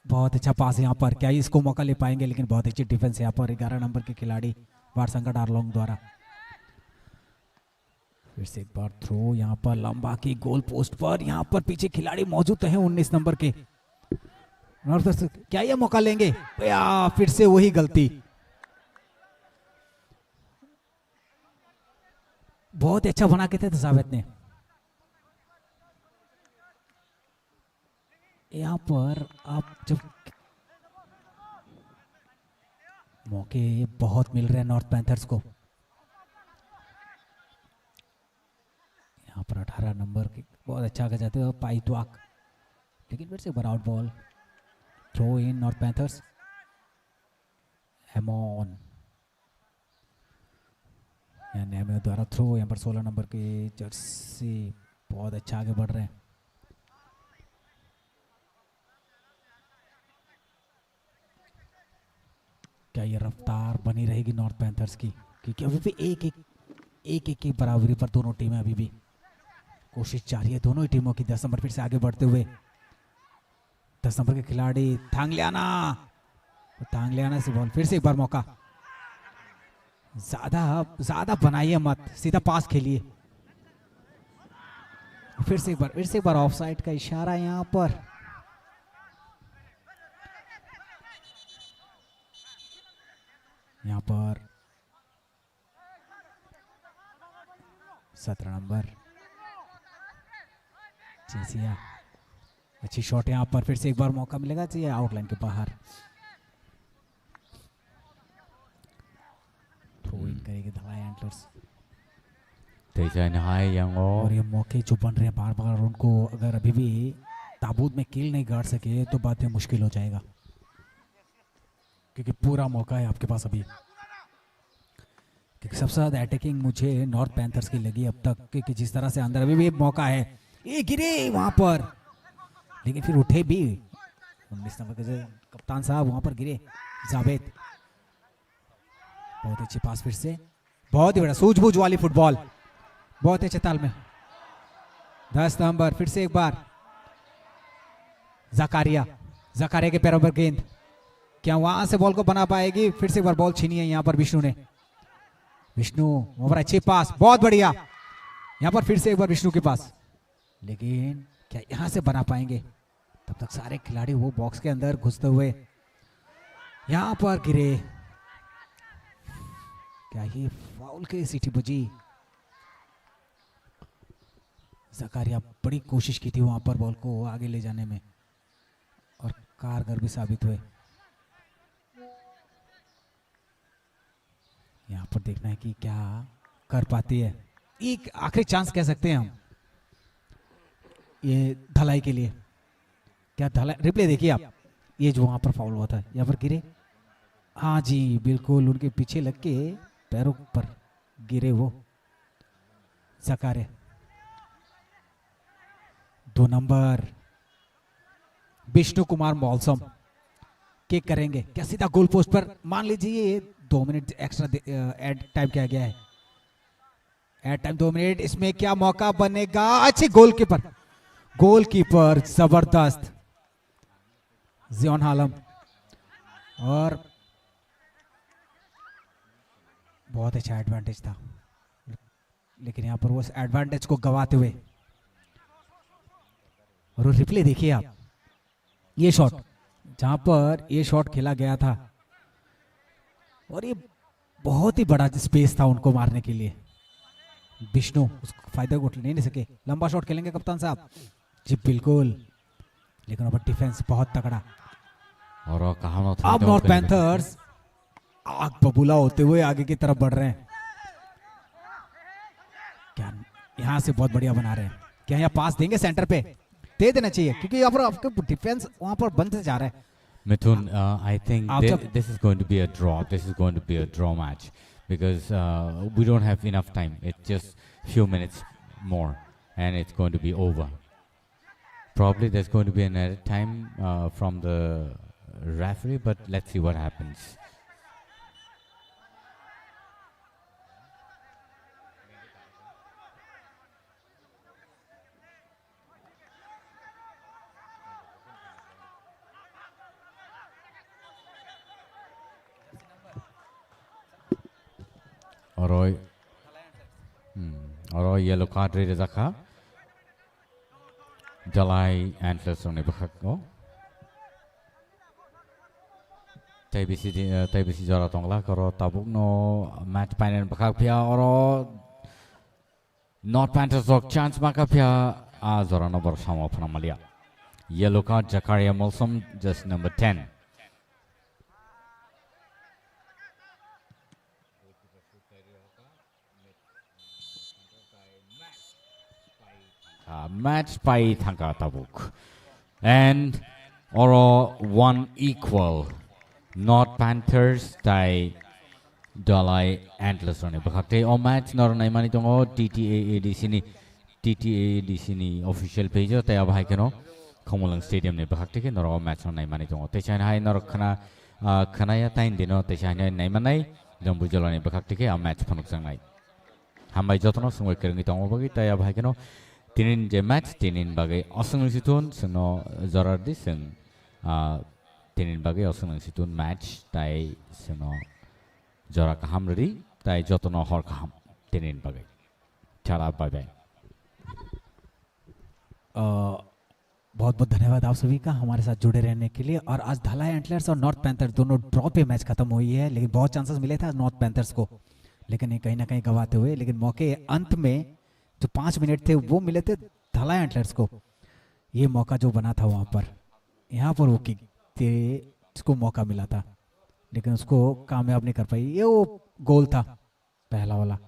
Speaker 2: बहुत अच्छा पास यहाँ पर, क्या इसको मौका ले पाएंगे, लेकिन बहुत अच्छी डिफेंस यहाँ पर 11 नंबर के खिलाड़ी वारसंगा डारलोंग द्वारा। फिर से एक बार थ्रो यहाँ पर लंबा की गोल पोस्ट पर, यहाँ पर पीछे खिलाड़ी मौजूद तो है 19 नंबर के नॉर्थ पैंथर्स, क्या ये मौका लेंगे? या फिर से वही गलती। बहुत अच्छा बना के थे जावेद ने। यहाँ पर आप जब मौके बहुत मिल रहे हैं नॉर्थ पैंथर्स को, यहाँ पर 18 नंबर के बहुत अच्छा आगे जाते हैं पाइटवाक, लेकिन फिर से बार out ball. Throw in North Panthers, एमॉन नेमे द्वारा थ्रो, यहाँ पर 16 नंबर के जर्सी बहुत अच्छा आगे बढ़ रहे हैं। क्या ये रफ्तार बनी रहेगी नॉर्थ पैंथर्स की? क्योंकि अभी भी एक की बराबरी पर दोनों टीमें अभी भी कोशिश जारी है दोनों ही टीमों की। 10 नंबर फिर से आगे बढ़ते हुए, 10 नंबर के खिलाड़ी थांगलियाना से बॉल, फिर से एक बार मौका। ज्यादा बनाइए मत, सीधा पास खेलिए। फिर से एक बार ऑफसाइड का इशारा यहाँ पर। यहाँ पर 17 नंबर चेसिया, अच्छी शॉट यहाँ पर, फिर से एक बार मौका मिलेगा चाहिए आउटलाइन के बाहर। थ्रो इन करेगी धलाई एंटलर्स। और ये मौके जो बन रहे हैं बार बार, उनको अगर अभी भी ताबूत में कील नहीं गाड़ सके तो बाद में मुश्किल हो जाएगा, क्योंकि पूरा मौका है आपके पास अभी। क्योंकि सबसे ज्यादा अटैकिंग मुझे नॉर्थ पैंथर्स की लगी अब तक, क्योंकि जिस तरह से अंदर अभी भी मौका है, ये गिरे वहां पर, लेकिन फिर उठे भी 19 नंबर के कप्तान साहब वहां पर गिरे जावेद। बहुत अच्छी पास, फिर से बहुत ही बड़ा सूझबूझ वाली फुटबॉल, बहुत अच्छे ताल में। 10 नंबर फिर से एक बार जकारिया के पैरों पर गेंद, क्या वहां से बॉल को बना पाएगी? फिर से एक बार बॉल छीनी है यहाँ पर विष्णु ने। विष्णु ओवर, अच्छी पास, बहुत बढ़िया। यहाँ पर फिर से एक बार विष्णु के पास, लेकिन क्या यहां से बना पाएंगे? तब तक सारे खिलाड़ी वो बॉक्स के अंदर घुसते हुए यहां पर गिरे। क्या ये फाउल की सीटी बजी? जकारिया बड़ी कोशिश की थी वहां पर बॉल को आगे ले जाने में, और कारगर भी साबित हुए। यहाँ पर देखना है कि क्या कर पाती है, एक आखिरी चांस कह सकते हैं हम ये धलाई के लिए। क्या धलाई, रिप्ले देखिए आप, ये जो वहां पर फाउल हुआ था यहाँ पर गिरे, हाँ जी बिल्कुल उनके पीछे लग के पैरों पर गिरे वो जकारे। 2 नंबर विष्णु कुमार मौलसम किक करेंगे, क्या सीधा गोल पोस्ट पर? मान लीजिए ये 2 मिनट एक्स्ट्रा एड टाइम किया गया है, एड टाइम 2 मिनट, इसमें क्या मौका बनेगा? अच्छे गोलकीपर गोलकीपर जबरदस्त जियोन हालम, और बहुत अच्छा एडवांटेज था, लेकिन यहाँ पर वो उस एडवांटेज को गवाते हुए, और वो रिप्ले देखिए आप, ये शॉट जहां पर ये शॉट खेला गया था, और ये बहुत ही बड़ा स्पेस था उनको मारने के लिए, विष्णु उस फायदे को ले नहीं सके। लंबा शॉट खेलेंगे कप्तान साहब? जी बिल्कुल, लेकिन अब डिफेंस बहुत तगड़ा।
Speaker 1: और कहा
Speaker 2: अब नॉर्थ पैंथर्स आग बबूला होते हुए आगे की तरफ बढ़ रहे हैं। क्या यहाँ से बहुत बढ़िया बना रहे हैं, क्या यहाँ पास देंगे सेंटर पे? दे देना चाहिए, क्योंकि यहाँ पर आपका डिफेंस वहां पर बंद से जा रहा है।
Speaker 1: Mithun, I think
Speaker 2: After-
Speaker 1: this is going to be a draw. This is going to be a draw match because we don't have enough time. It's just few minutes more, and it's going to be over. Probably there's going to be another time from the referee, but let's see what happens. Oroy, Oroy yellow card read Zaka. Jalai Antlers on Ibakako. TBC Jara Tongla, Koro Tabugno, Matt Pine and Bakapia, Oro Not Panthers of Chance Makapia, Azorano Borsamo Panamalia. Yellow card Jakaria Molsom, just number 10. Match by Thanga Tabuk. And Oro 1 equal. North Panthers tie Dalai Antlers on Bakate or match nor Naimanitongo TTA Disney official page Taya Haikano Komulang Stadium ne Bakatiki nor match on Naimanitongo Teshan Hai nor Kanaya Tain Dino Teshana Naimanai Jambujolani Bakatiki a match Panuksang. Hambai Jotono Sung Kernitongo Bagi Taya Haikano Tinin je match Tinin Bagay Osung Situn Suno Zorardis and Tinin Bagay Osung Situn match Tai Suno Jora Kaham ready, Tai Jotono Horkaham, Tinin Bagay. Chala bye bye.
Speaker 2: बहुत बहुत धन्यवाद आप सभी का हमारे साथ जुड़े रहने के लिए। और आज धलाई एंटलर्स और नॉर्थ पैंथर्स दोनों ड्रॉ पे मैच खत्म हुई है, लेकिन बहुत चांसेस मिले थे नॉर्थ पैंथर्स को, लेकिन ये कहीं ना कहीं गवाते हुए, लेकिन मौके अंत में जो 5 मिनट थे वो मिले थे धलाई एंटलर्स को। ये मौका जो बना था वहाँ पर, यहाँ पर वो किक थे जिसको मौका मिला था, लेकिन उसको कामयाब नहीं कर पाई। ये वो गोल था पहला वाला,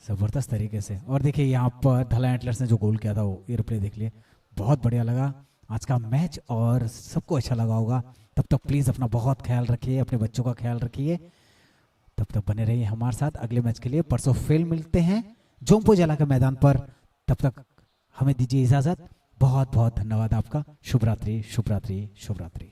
Speaker 2: ज़बरदस्त तरीके से। और देखिए यहाँ पर धलाई एंटलर्स ने जो गोल किया था वो ये रिप्ले देख लिए, बहुत बढ़िया लगा आज का मैच और सबको अच्छा लगा होगा। तब तक प्लीज़ अपना बहुत ख्याल रखिए, अपने बच्चों का ख्याल रखिए, तब तक बने रहिए हमारे साथ। अगले मैच के लिए परसों फिर मिलते हैं जोंगपो जला के मैदान पर, तब तक हमें दीजिए इजाज़त। बहुत बहुत धन्यवाद आपका। शुभ रात्रि, शुभ रात्रि, शुभ रात्रि।